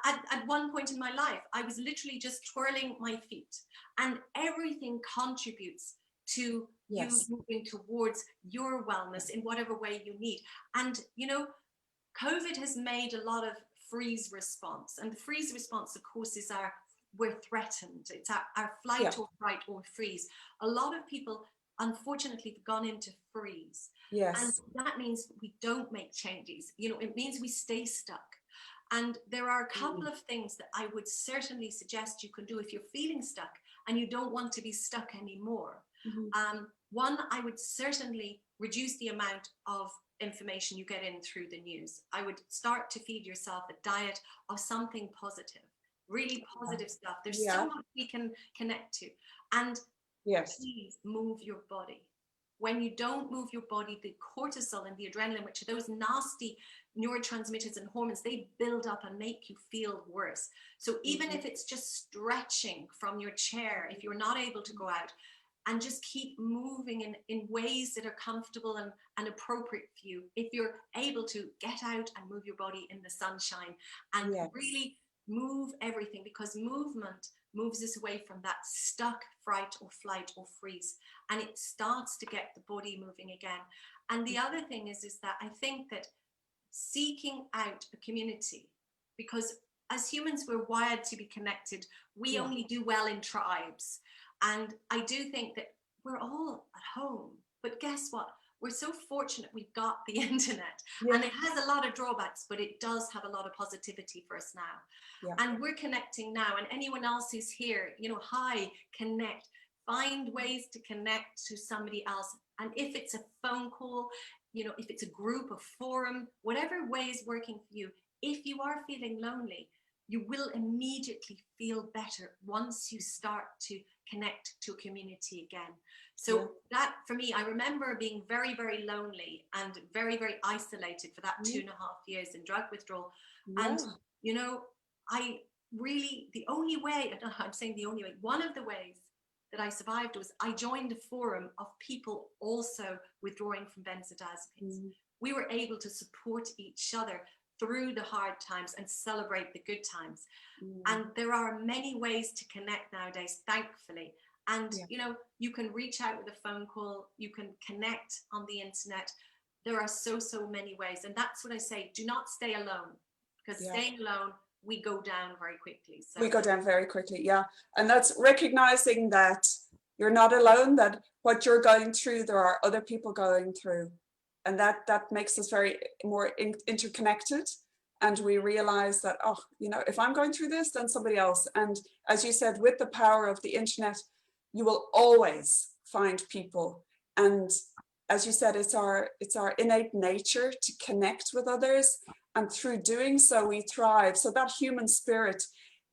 At one point in my life, I was literally just twirling my feet, and everything contributes to you moving towards your wellness in whatever way you need. And, COVID has made a lot of freeze response, and the freeze response, of course, is we're threatened. It's our flight or fright or freeze. A lot of people, unfortunately, have gone into freeze. Yes. And that means we don't make changes. It means we stay stuck. And there are a couple of things that I would certainly suggest you can do if you're feeling stuck and you don't want to be stuck anymore. One, I would certainly reduce the amount of information you get in through the news. I would start to feed yourself a diet of something positive, really positive stuff. There's so much we can connect to. And please move your body. When you don't move your body, the cortisol and the adrenaline, which are those nasty neurotransmitters and hormones, they build up and make you feel worse. So even if it's just stretching from your chair, if you're not able to go out, and just keep moving in ways that are comfortable and appropriate for you. If you're able to get out and move your body in the sunshine and really move everything, because movement moves us away from that stuck fright or flight or freeze, and it starts to get the body moving again. And the other thing is that I think that seeking out a community, because as humans, we're wired to be connected. We only do well in tribes. And I do think that we're all at home, but guess what? We're so fortunate we've got the internet, and it has a lot of drawbacks, but it does have a lot of positivity for us now. And we're connecting now, and anyone else who's here, hi, connect, find ways to connect to somebody else. And if it's a phone call, if it's a group, a forum, whatever way is working for you, if you are feeling lonely, you will immediately feel better once you start to connect to a community again. So that, for me, I remember being very, very lonely and very, very isolated for that 2.5 years in drug withdrawal. And, I really, the only way, I'm saying the only way, one of the ways that I survived was I joined a forum of people also withdrawing from benzodiazepines. We were able to support each other through the hard times and celebrate the good times. And there are many ways to connect nowadays, thankfully. And, you can reach out with a phone call, you can connect on the internet. There are so many ways. And that's what I say, do not stay alone, because staying alone, we go down very quickly. So we go down very quickly, and that's recognizing that you're not alone, that what you're going through, there are other people going through, and that makes us very more interconnected. And we realize that, if I'm going through this, then somebody else. And as you said, with the power of the internet, you will always find people. And as you said, it's our innate nature to connect with others. And through doing so, we thrive. So that human spirit,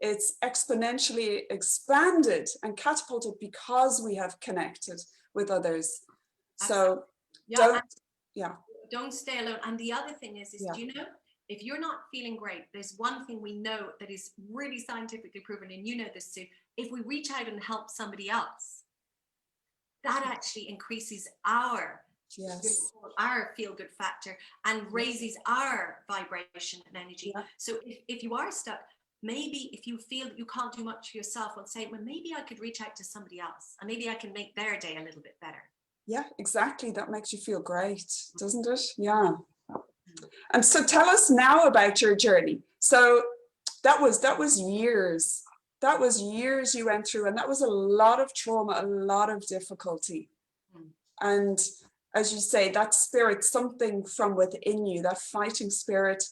it's exponentially expanded and catapulted because we have connected with others. So don't stay alone. And the other thing is if you're not feeling great, there's one thing we know that is really scientifically proven, and you know this too. If we reach out and help somebody else, that actually increases our feel-good factor and raises our vibration and energy. So if you are stuck, maybe if you feel that you can't do much for yourself, well, say, well, maybe I could reach out to somebody else, and maybe I can make their day a little bit better. Yeah, exactly. That makes you feel great, doesn't it? Yeah. And so tell us now about your journey. So that was years. That was years you went through, and that was a lot of trauma, a lot of difficulty. And as you say, that spirit, something from within you, that fighting spirit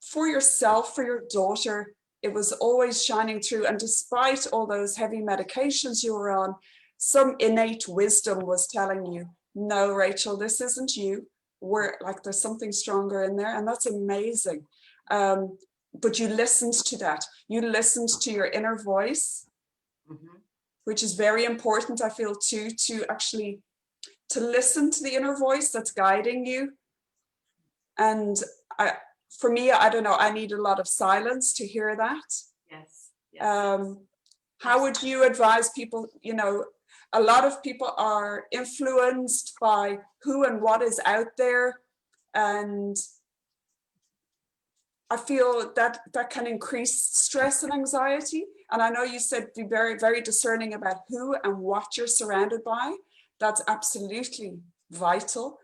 for yourself, for your daughter, it was always shining through. And despite all those heavy medications you were on, some innate wisdom was telling you, no, Rachel, this isn't you. There's something stronger in there. And that's amazing. but you listened to that. You listened to your inner voice, which is very important, I feel, too, to actually to listen to the inner voice that's guiding you. And for me, I don't know, I need a lot of silence to hear that. Yes. How would you advise people? You know, a lot of people are influenced by who and what is out there, and I feel that that can increase stress and anxiety. And I know you said be very, very discerning about who and what you're surrounded by. That's absolutely vital.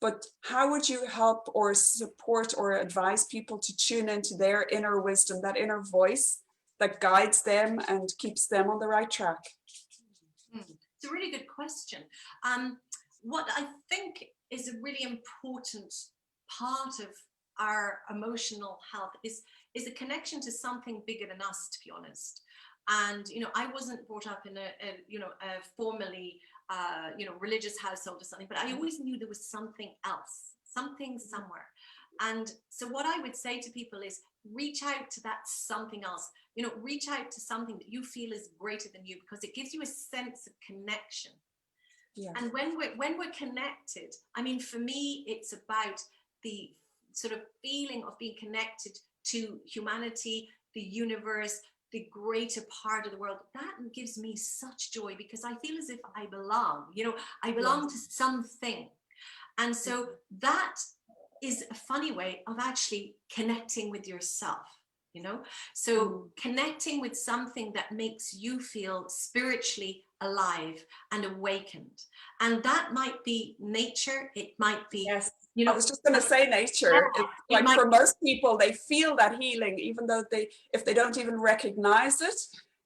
But how would you help or support or advise people to tune into their inner wisdom, that inner voice that guides them and keeps them on the right track? It's a really good question. What I think is a really important part of our emotional health is a connection to something bigger than us, to be honest. And I wasn't brought up in a formally religious household or something, but I always knew there was something else, something somewhere. And so what I would say to people is reach out to that something else. Reach out to something that you feel is greater than you, because it gives you a sense of connection. Yeah. And when we're connected, I mean, for me, it's about the sort of feeling of being connected to humanity, the universe, the greater part of the world. That gives me such joy, because I feel as if I belong. I belong to something. And so that is a funny way of actually connecting with yourself. So connecting with something that makes you feel spiritually alive and awakened. And that might be nature. It might be, yes. I was just going to say nature. Like for most people, they feel that healing, even though if they don't even recognize it.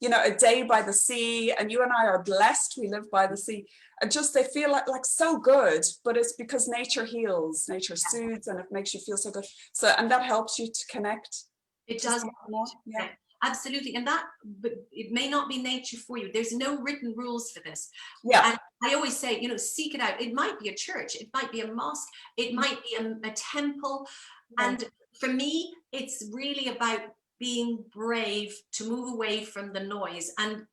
A day by the sea, and you and I are blessed. We live by the sea, and just they feel like so good. But it's because nature heals, nature soothes, and it makes you feel so good. So, and that helps you to connect. It does. Yeah. Absolutely. And but it may not be nature for you. There's no written rules for this. Yeah. And I always say, seek it out. It might be a church. It might be a mosque. It might be a temple. Yeah. And for me, it's really about being brave to move away from the noise. And,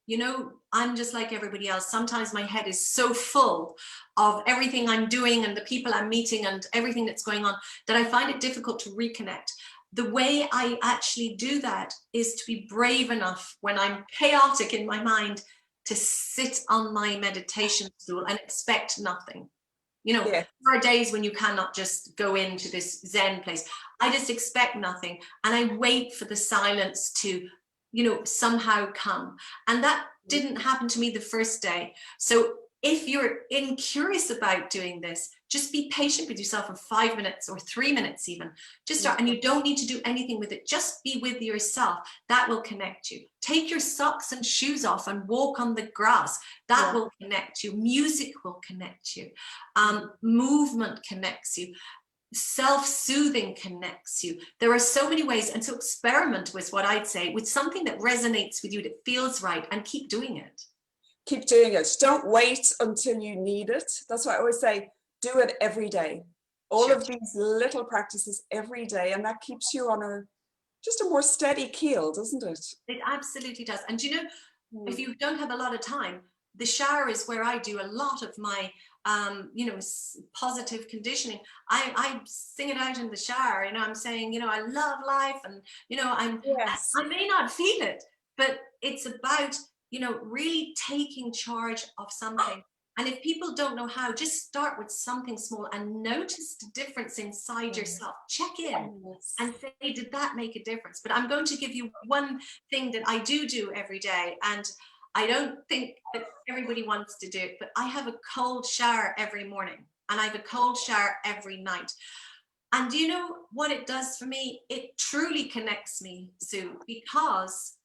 I'm just like everybody else. Sometimes my head is so full of everything I'm doing and the people I'm meeting and everything that's going on that I find it difficult to reconnect. The way I actually do that is to be brave enough when I'm chaotic in my mind to sit on my meditation stool and expect nothing. There are days when you cannot just go into this Zen place. I just expect nothing, and I wait for the silence to, somehow come. And that didn't happen to me the first day. So if you're curious about doing this, just be patient with yourself for 5 minutes or 3 minutes even. Just start, and you don't need to do anything with it. Just be with yourself. That will connect you. Take your socks and shoes off and walk on the grass. That will connect you. Music will connect you. Movement connects you. Self-soothing connects you. There are so many ways. And so experiment with what I'd say, with something that resonates with you, that feels right, and keep doing it. Keep doing it. Don't wait until you need it. That's why I always say, do it every day. All of these little practices every day, and that keeps you on just a more steady keel, doesn't it? It absolutely does. And if you don't have a lot of time, the shower is where I do a lot of my positive conditioning. I sing it out in the shower. I'm saying, I love life, and I may not feel it, but it's about really taking charge of something. And if people don't know how, just start with something small and notice the difference inside yourself. Check in and say, did that make a difference? But I'm going to give you one thing that I do every day. And I don't think that everybody wants to do it, but I have a cold shower every morning, and I have a cold shower every night. And do you know what it does for me? It truly connects me, Sue, because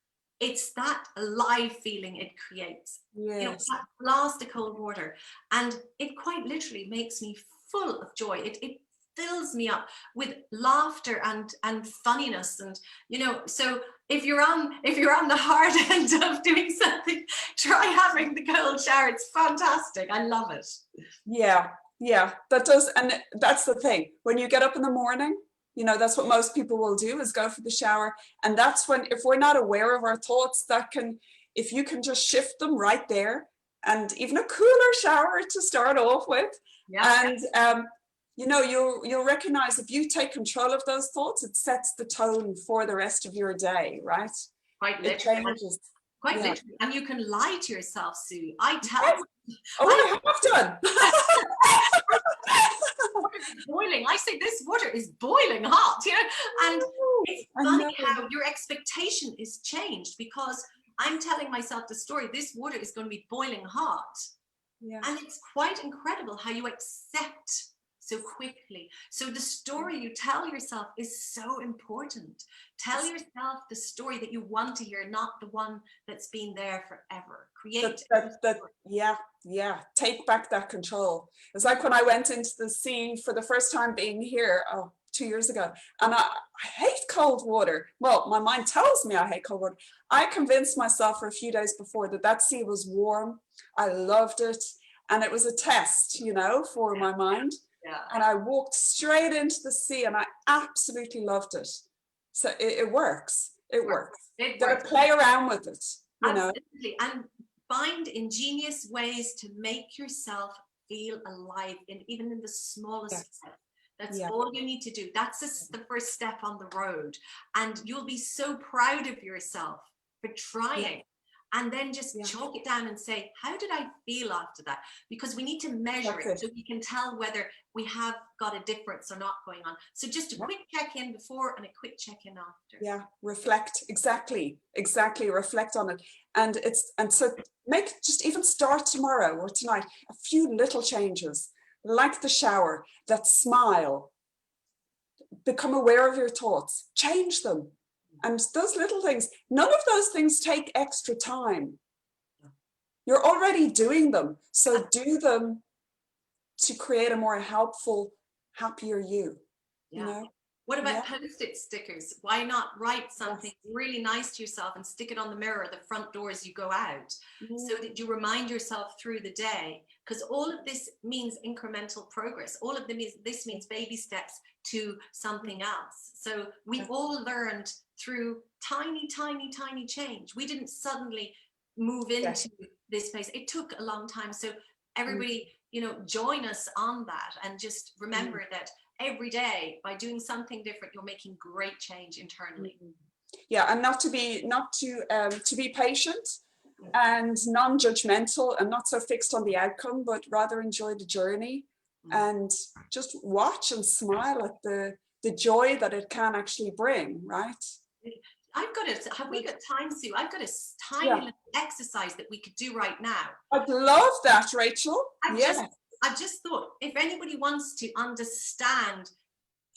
it's that alive feeling it creates. Yes. That blast of cold water, and it quite literally makes me full of joy. It fills me up with laughter and funniness, and so if you're on the hard end of doing something, try having the cold shower. It's fantastic. I love it. Yeah, that does. And that's the thing, when you get up in the morning, You know, that's what most people will do, is go for the shower. And that's when, if we're not aware of our thoughts, that can, if you can just shift them right there, and even a cooler shower to start off with. Yeah. And you know, you'll recognize, if you take control of those thoughts, it sets the tone for the rest of your day, right? Quite It literally. changes. Quite Yeah. literally. And you can lie to yourself, Sue. I tell Yes. Oh, I have done. water is boiling. I say this water is boiling hot, you know, and it's I funny know. how your expectation is changed, because I'm telling myself the story, this water is going to be boiling hot. Yeah. And it's quite incredible how you accept so quickly. So the story you tell yourself is so important. Tell yourself the story that you want to hear, not the one that's been there forever. Create Yeah. Take back that control. It's like when I went into the sea for the first time being here, 2 years ago, and I hate cold water. Well, my mind tells me I hate cold water. I convinced myself for a few days before that sea was warm. I loved it. And it was a test, you know, for my mind. Yeah. And I walked straight into the sea, and I absolutely loved it. So it works. It works. It Gotta works. play around with it, you know. Absolutely. And find ingenious ways to make yourself feel alive, even in the smallest step. That's all you need to do. That's the first step on the road. And you'll be so proud of yourself for trying. And then just chalk it down and say, how did I feel after that? Because we need to measure it so we can tell whether we have got a difference or not going on. So just a quick check-in before and a quick check-in after. Yeah, reflect. Exactly. Reflect on it. And so just even start tomorrow or tonight, a few little changes, like the shower, that smile, become aware of your thoughts, change them. And those little things, none of those things take extra time. You're already doing them. So do them to create a more helpful, happier you. You know? What about post-it stickers? Why not write something really nice to yourself and stick it on the mirror at the front door as you go out, so that you remind yourself through the day? Because all of this means incremental progress. All of this means baby steps to something else. So we all learned through tiny, tiny, tiny change. We didn't suddenly move into this place. It took a long time. So everybody, you know, join us on that, and just remember that every day, by doing something different, you're making great change internally. Yeah, and to be patient and non-judgmental, and not so fixed on the outcome, but rather enjoy the journey, and just watch and smile at the joy that it can actually bring, right? Have we got time, Sue? I've got a tiny little exercise that we could do right now. I'd love that, Rachel. I just thought, if anybody wants to understand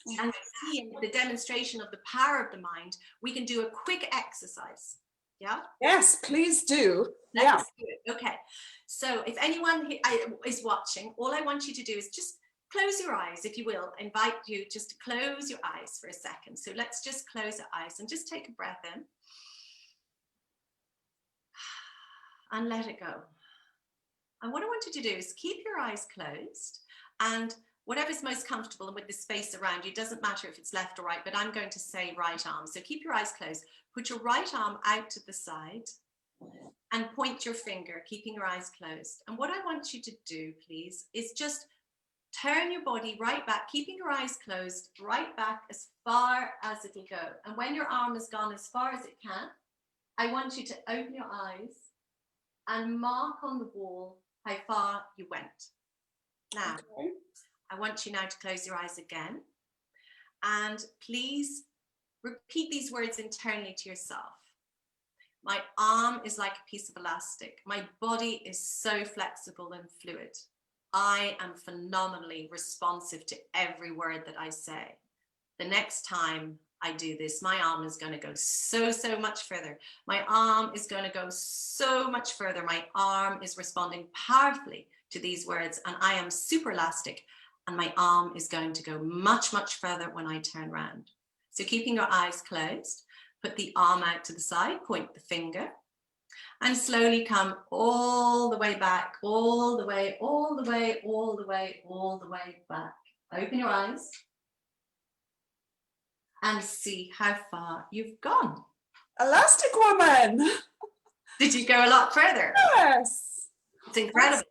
and see the demonstration of the power of the mind, we can do a quick exercise. Yeah? Yes, please do. Let's do it. Okay. So if anyone is watching, all I want you to do is just close your eyes, if you will. I invite you just to close your eyes for a second. So let's just close our eyes and just take a breath in. And let it go. And what I want you to do is keep your eyes closed, and whatever's most comfortable and with the space around you, doesn't matter if it's left or right, but I'm going to say right arm. So keep your eyes closed, put your right arm out to the side and point your finger, keeping your eyes closed. And what I want you to do, please, is just turn your body right back, keeping your eyes closed, right back as far as it'll go. And when your arm has gone as far as it can, I want you to open your eyes and mark on the wall how far you went. Now, I want you now to close your eyes again, and please repeat these words internally to yourself. My arm is like a piece of elastic. My body is so flexible and fluid. I am phenomenally responsive to every word that I say. The next time I do this, my arm is going to go so much further. My arm is going to go so much further. My arm is responding powerfully to these words, and I am super elastic, and my arm is going to go much further when I turn around. So keeping your eyes closed, put the arm out to the side, point the finger, and slowly come all the way back, all the way back. Open your eyes. and see how far you've gone. Elastic woman. Did you go a lot further? Yes. It's incredible.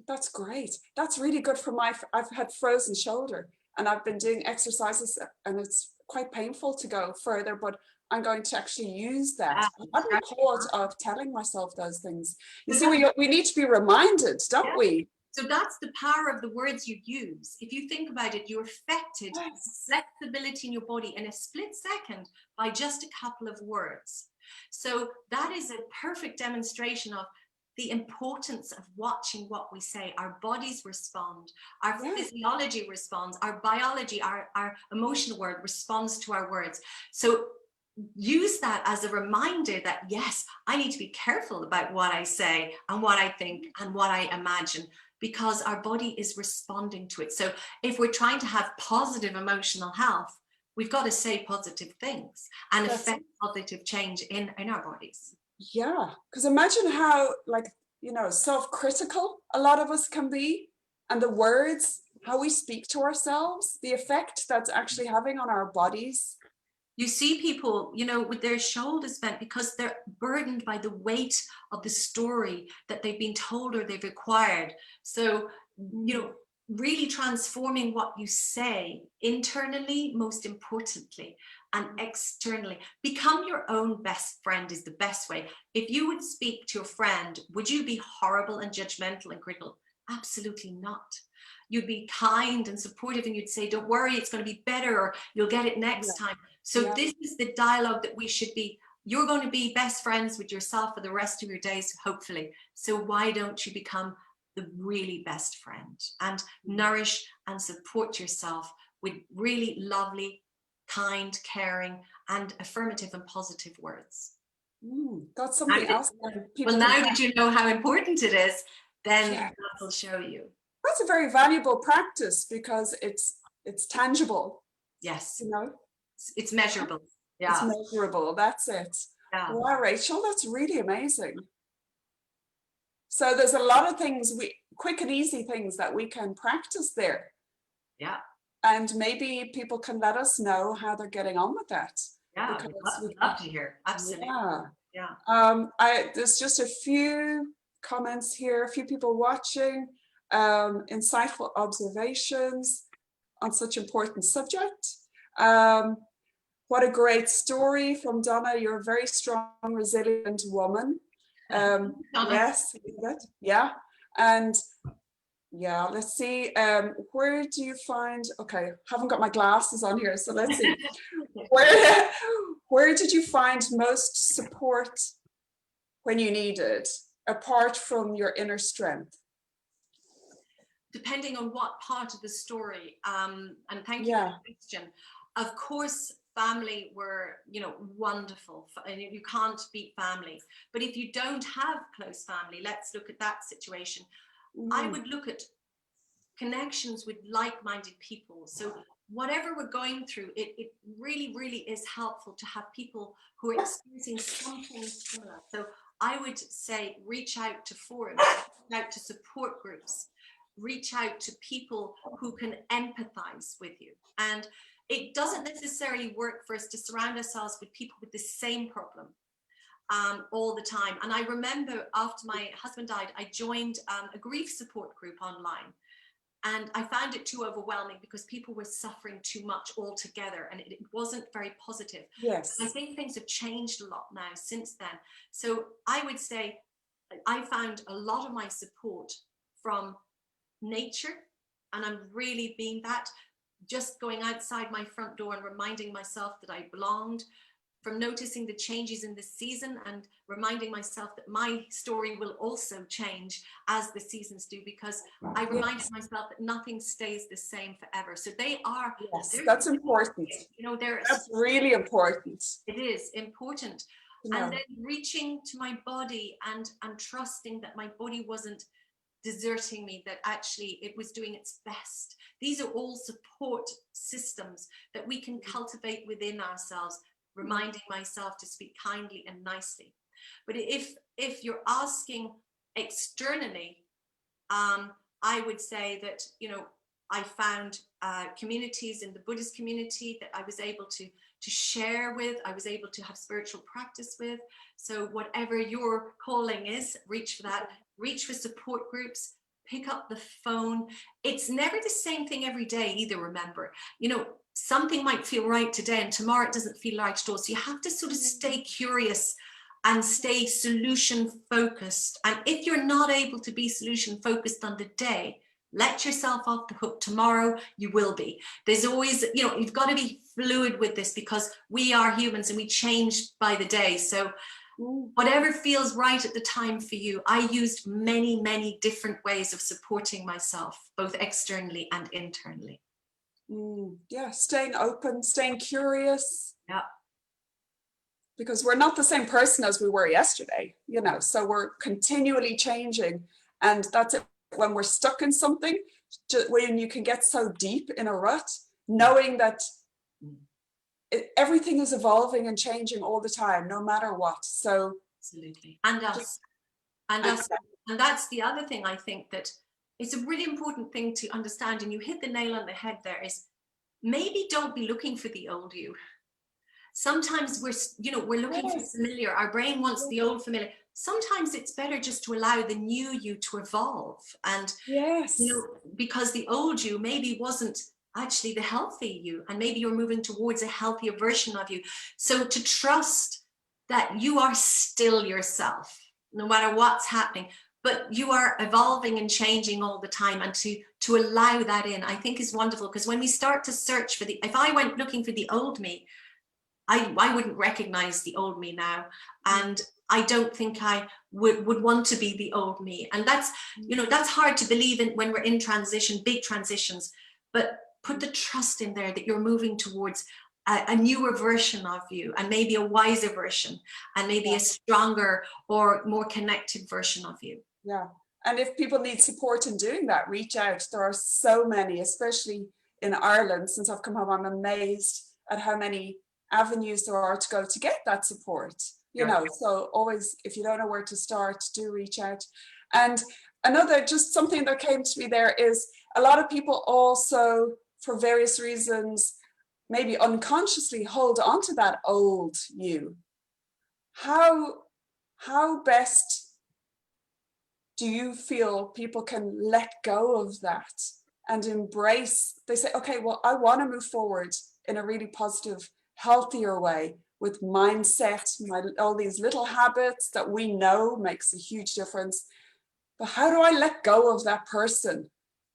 That's great. That's really good for I've had frozen shoulder and I've been doing exercises and it's quite painful to go further, but I'm going to actually use that. I hadn't thought of telling myself those things. You see, we need to be reminded, don't we? So that's the power of the words you use. If you think about it, you affected flexibility in your body in a split second by just a couple of words. So that is a perfect demonstration of the importance of watching what we say. Our bodies respond, our physiology responds, our biology, our emotional world responds to our words. So use that as a reminder that, yes, I need to be careful about what I say and what I think and what I imagine, because our body is responding to it. So if we're trying to have positive emotional health, we've got to say positive things and affect positive change in our bodies. Yeah, because imagine how, like, you know, self-critical a lot of us can be, and the words, how we speak to ourselves, the effect that's actually having on our bodies. You see people, you know, with their shoulders bent because they're burdened by the weight of the story that they've been told or they've acquired. So, you know, really transforming what you say internally, most importantly, and externally. Become your own best friend is the best way. If you would speak to a friend, would you be horrible and judgmental and critical? Absolutely not. You'd be kind and supportive and you'd say, don't worry, it's going to be better, or you'll get it next time. So this is the dialogue that we should be. You're going to be best friends with yourself for the rest of your days, hopefully. So why don't you become the really best friend and nourish and support yourself with really lovely, kind, caring, and affirmative and positive words. That's something else. Well, now that you know how important it is, then that will show you. That's a very valuable practice because it's tangible. Yes. You know? It's measurable. Yeah. It's measurable. That's it. Yeah. Wow, Rachel, that's really amazing. So there's a lot of things, quick and easy things that we can practice there. Yeah. And maybe people can let us know how they're getting on with that. Yeah, we'd love to hear. Absolutely. Yeah. There's just a few comments here, a few people watching, insightful observations on such important subject. What a great story from Donna. You're a very strong, resilient woman. Yes, yeah. And yeah, let's see. Where do you find, okay, haven't got my glasses on here, so let's see. Where did you find most support when you needed, apart from your inner strength? Depending on what part of the story, and thank you for the question. Of course, family were, you know, wonderful, and you can't beat family. But if you don't have close family, let's look at that situation. I would look at connections with like-minded people. So whatever we're going through, it really, really is helpful to have people who are experiencing something similar. So I would say reach out to forums, reach out to support groups, reach out to people who can empathize with you. And it doesn't necessarily work for us to surround ourselves with people with the same problem all the time. And I remember after my husband died, I joined a grief support group online. And I found it too overwhelming because people were suffering too much altogether, and it wasn't very positive. Yes. I think things have changed a lot now since then. So I would say I found a lot of my support from nature, and I'm really being that, just going outside my front door and reminding myself that I belonged, from noticing the changes in the season and reminding myself that my story will also change as the seasons do, because I reminded myself that nothing stays the same forever. So they are. Yes, that's important. You know, that's really important. It is important. No. And then reaching to my body and trusting that my body wasn't deserting me, that actually it was doing its best. These are all support systems that we can cultivate within ourselves, reminding myself to speak kindly and nicely. But if you're asking externally, I would say that, you know, I found communities in the Buddhist community that I was able to share with, I was able to have spiritual practice with. So whatever your calling is, reach for that, reach for support groups, pick up the phone. It's never the same thing every day either, remember. You know, something might feel right today and tomorrow it doesn't feel right at all. So you have to sort of stay curious and stay solution focused. And if you're not able to be solution focused on the day, let yourself off the hook. Tomorrow you will be. There's always, you know, you've got to be fluid with this because we are humans and we change by the day. So whatever feels right at the time for you. I used many, many different ways of supporting myself, both externally and internally. Yeah, staying open, staying curious. Yeah. Because we're not the same person as we were yesterday, you know, so we're continually changing. And that's it. When we're stuck in something, when you can get so deep in a rut, knowing that everything is evolving and changing all the time, no matter what. So absolutely. And us. And that's the other thing I think that it's a really important thing to understand, and you hit the nail on the head there, is maybe don't be looking for the old you. Sometimes we're looking for familiar. Our brain wants the old familiar. Sometimes it's better just to allow the new you to evolve. And, because the old you maybe wasn't actually the healthy you, and maybe you're moving towards a healthier version of you. So to trust that you are still yourself, no matter what's happening, but you are evolving and changing all the time, and to allow that in, I think is wonderful. Because when we start to search for if I went looking for the old me, I wouldn't recognize the old me now. And I don't think I would want to be the old me. And that's, that's hard to believe in when we're in transition, big transitions, but put the trust in there that you're moving towards a newer version of you, and maybe a wiser version, and maybe a stronger or more connected version of you. Yeah. And if people need support in doing that, reach out. There are so many, especially in Ireland. Since I've come home, I'm amazed at how many avenues there are to go to get that support, so always, if you don't know where to start, do reach out. And another, just something that came to me there, is a lot of people also, for various reasons, maybe unconsciously hold on to that old you. How best do you feel people can let go of that and embrace? They say, okay, well, I want to move forward in a really positive, healthier way, with mindset, all these little habits that we know makes a huge difference. But how do I let go of that person?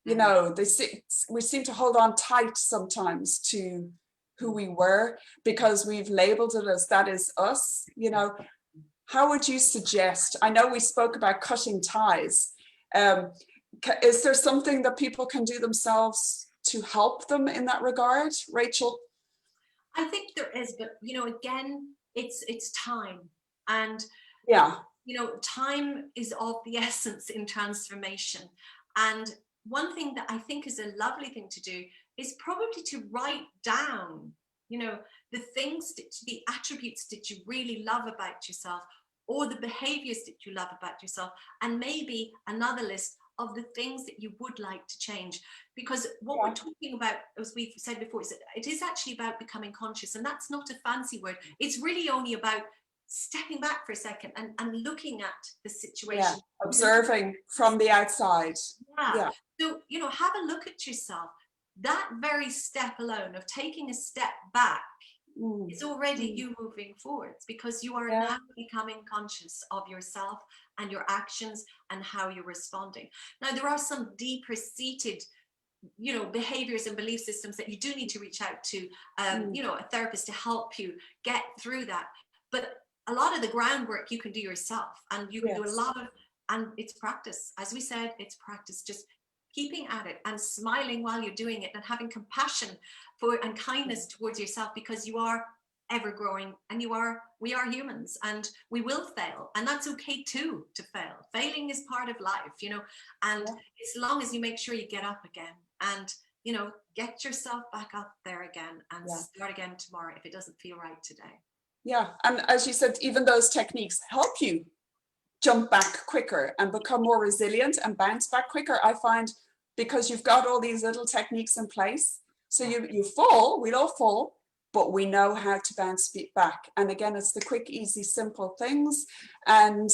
We seem to hold on tight sometimes to who we were because we've labeled it as that is us. How would you suggest? I know we spoke about cutting ties. Is there something that people can do themselves to help them in that regard, Rachel? I think there is, but again, it's time, and time is of the essence in transformation. And one thing that I think is a lovely thing to do is probably to write down, the things, the attributes that you really love about yourself, or the behaviors that you love about yourself, and maybe another list of the things that you would like to change. Because what we're talking about, as we've said before, is it is actually about becoming conscious, and that's not a fancy word. It's really only about stepping back for a second and looking at the situation, observing from the outside. So have a look at yourself. That very step alone of taking a step back is already you moving forwards, because you are now becoming conscious of yourself and your actions and how you're responding. Now, there are some deeper seated behaviors and belief systems that you do need to reach out to a therapist to help you get through that. But a lot of the groundwork you can do yourself, and you can do a lot of, and it's practice. As we said, it's practice. Just keeping at it and smiling while you're doing it, and having compassion for and kindness towards yourself, because you are ever growing, and we are humans, and we will fail, and that's okay too, to fail. Failing is part of life, and as long as you make sure you get up again and get yourself back up there again, and start again tomorrow if it doesn't feel right today. And as you said, even those techniques help you jump back quicker and become more resilient and bounce back quicker. I find because you've got all these little techniques in place. So you fall, we'll all fall, but we know how to bounce back. And again, it's the quick, easy, simple things. And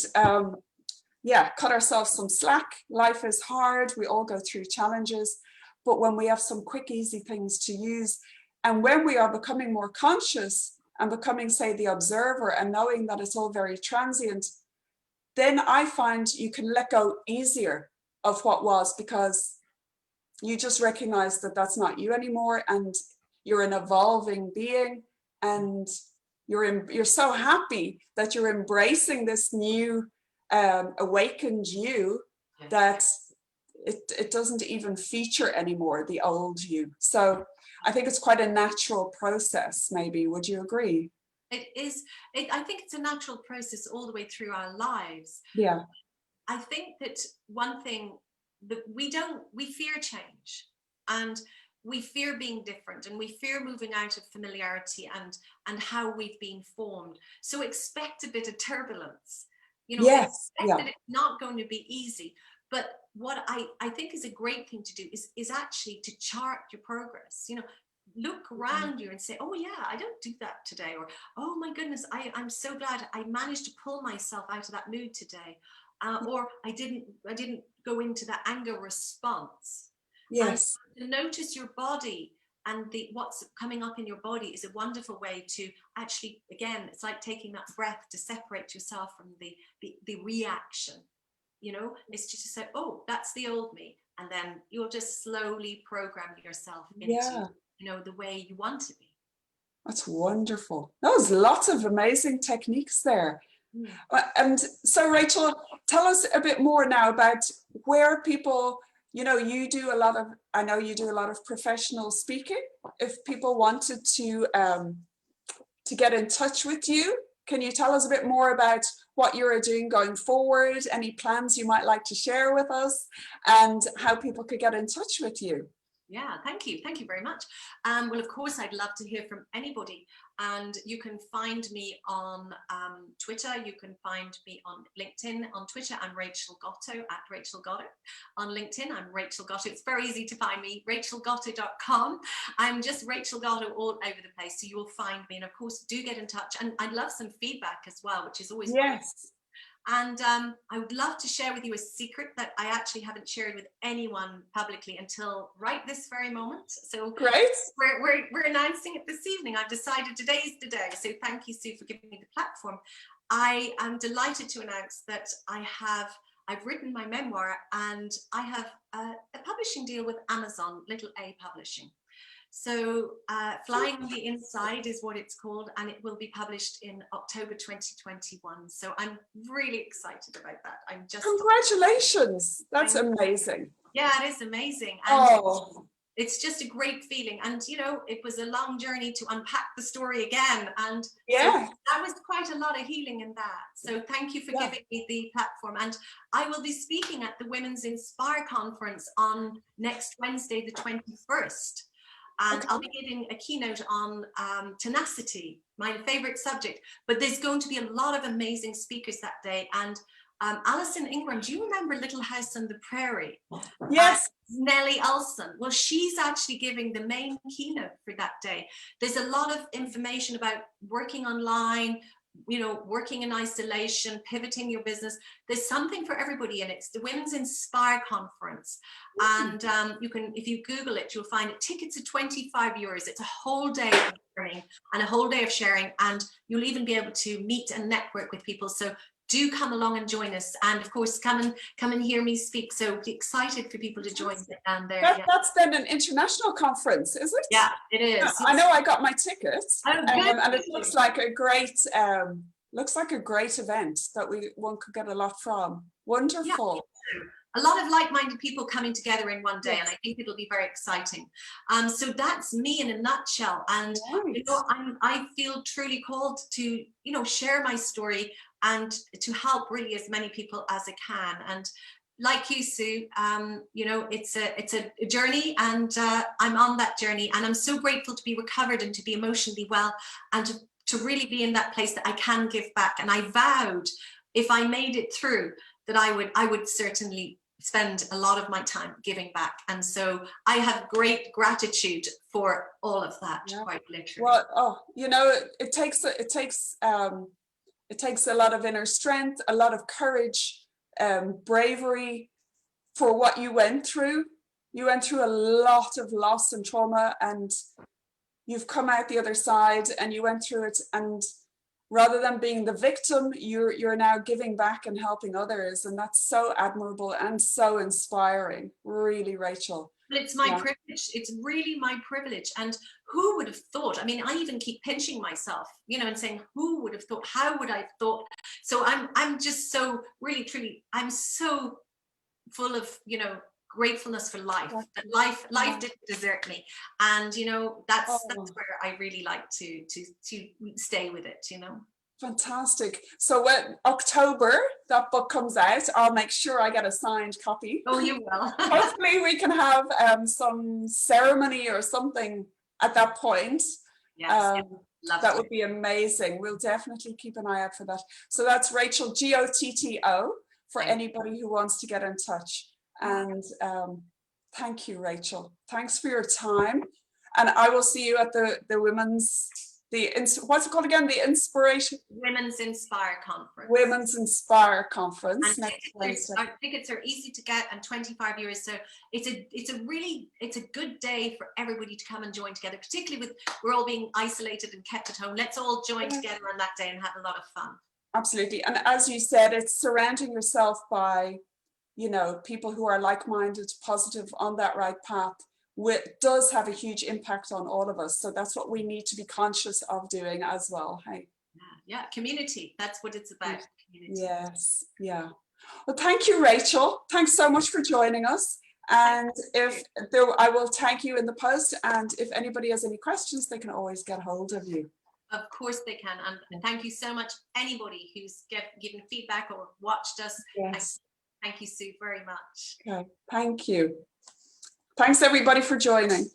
yeah, cut ourselves some slack. Life is hard. We all go through challenges. But when we have some quick, easy things to use, and when we are becoming more conscious and becoming, say, the observer and knowing that it's all very transient, then I find you can let go easier of what was, because you just recognize that that's not you anymore, and you're an evolving being, and you're so happy that you're embracing this new awakened you, that it doesn't even feature anymore the old you. So I think it's quite a natural process, maybe. Would you agree? It is. I think it's a natural process all the way through our lives. Yeah. I think that one thing that we fear change, and we fear being different, and we fear moving out of familiarity and how we've been formed. So expect a bit of turbulence. Yes. Expect that it's not going to be easy. But what I think is a great thing to do is actually to chart your progress. Look around you and say, oh yeah, I don't do that today, or oh my goodness, I'm so glad I managed to pull myself out of that mood today, or I didn't go into that anger response. Yes. And to notice your body and what's coming up in your body is a wonderful way to actually, again, it's like taking that breath to separate yourself from the reaction. It's just to say, oh, that's the old me, and then you'll just slowly program yourself into the way you want to be. That's wonderful. There's lots of amazing techniques there. And so, Rachel, tell us a bit more now about where people, I know you do a lot of professional speaking. If people wanted to get in touch with you, can you tell us a bit more about what you're doing going forward, any plans you might like to share with us, and how people could get in touch with you? Yeah, thank you very much. Well, of course, I'd love to hear from anybody, and you can find me on Twitter. You can find me on LinkedIn. On Twitter, I'm Rachel Gotto, at Rachel Gotto. On LinkedIn, I'm Rachel Gotto. It's very easy to find me, rachelgotto.com. I'm just Rachel Gotto all over the place, so you will find me. And of course, do get in touch. And I'd love some feedback as well, which is always wonderful. And I would love to share with you a secret that I actually haven't shared with anyone publicly until right this very moment. So great. We're announcing it this evening. I've decided today's the day. So thank you, Sue, for giving me the platform. I am delighted to announce that I've written my memoir, and I have a publishing deal with Amazon, Little A Publishing. So Flying on the Inside is what it's called, and it will be published in October 2021. So I'm really excited about that. Congratulations. That's amazing. Yeah, it is amazing. And it's just a great feeling. And, it was a long journey to unpack the story again. And so that was quite a lot of healing in that. So thank you for giving me the platform. And I will be speaking at the Women's Inspire Conference on next Wednesday, the 21st. And I'll be giving a keynote on tenacity, my favorite subject. But there's going to be a lot of amazing speakers that day. And Alison Ingram, do you remember Little House on the Prairie? Yes. Nellie Olson. Well, she's actually giving the main keynote for that day. There's a lot of information about working online, working in isolation, pivoting your business. There's something for everybody in it. It's the Women's Inspire Conference. And you can, if you Google it, you'll find it. Tickets are €25. It's a whole day of learning and a whole day of sharing. And you'll even be able to meet and network with people. So do come along and join us. And of course, come and hear me speak. So excited for people to join there. That's then an international conference, is it? Yeah, it is. Yeah, I know I got my tickets. Oh, and it looks like a great event that one could get a lot from. Wonderful. Yeah. A lot of like-minded people coming together in one day, and I think it'll be very exciting. So that's me in a nutshell. And I feel truly called to share my story and to help really as many people as I can. And like you, Sue, it's a journey, and I'm on that journey, and I'm so grateful to be recovered and to be emotionally well, and to really be in that place that I can give back. And I vowed, if I made it through, that I would certainly spend a lot of my time giving back, and so I have great gratitude for all of that. Yeah. Quite literally. Well, you know, it takes a lot of inner strength, a lot of courage, bravery for what you went through. You went through a lot of loss and trauma, and you've come out the other side, and you went through it, and rather than being the victim, you're now giving back and helping others, and that's so admirable and so inspiring, really, Rachel. But it's my privilege. It's really my privilege. And who would have thought? I mean, I even keep pinching myself, you know, and saying, who would have thought? How would I have thought? So I'm just so really, truly, I'm so full of, you know, gratefulness for life. That life didn't desert me. And, you know, that's where I really like to stay with it, you know. Fantastic. So when October that book comes out, I'll make sure I get a signed copy. Oh, you will. Hopefully we can have some ceremony or something at that point. Yes, that would be amazing. We'll definitely keep an eye out for that. So that's Rachel, Gotto, for anybody who wants to get in touch. And thank you, Rachel. Thanks for your time. And I will see you at the women's, what's it called again? The Women's Inspire Conference. Women's Inspire Conference. And tickets are easy to get, and 25 euros. So it's a good day for everybody to come and join together, particularly with we're all being isolated and kept at home. Let's all join together on that day and have a lot of fun. Absolutely. And as you said, it's surrounding yourself by, you know, people who are like-minded, positive, on that right path. Does have a huge impact on all of us. So that's what we need to be conscious of doing as well. Hey. Yeah, community. That's what it's about. Community. Yes, yeah. Well, thank you, Rachel. Thanks so much for joining us. And I will tag you in the post. And if anybody has any questions, they can always get hold of you. Of course they can. And thank you so much, anybody who's given feedback or watched us. Yes. Thank you, Sue, very much. Okay, thank you. Thanks, everybody, for joining.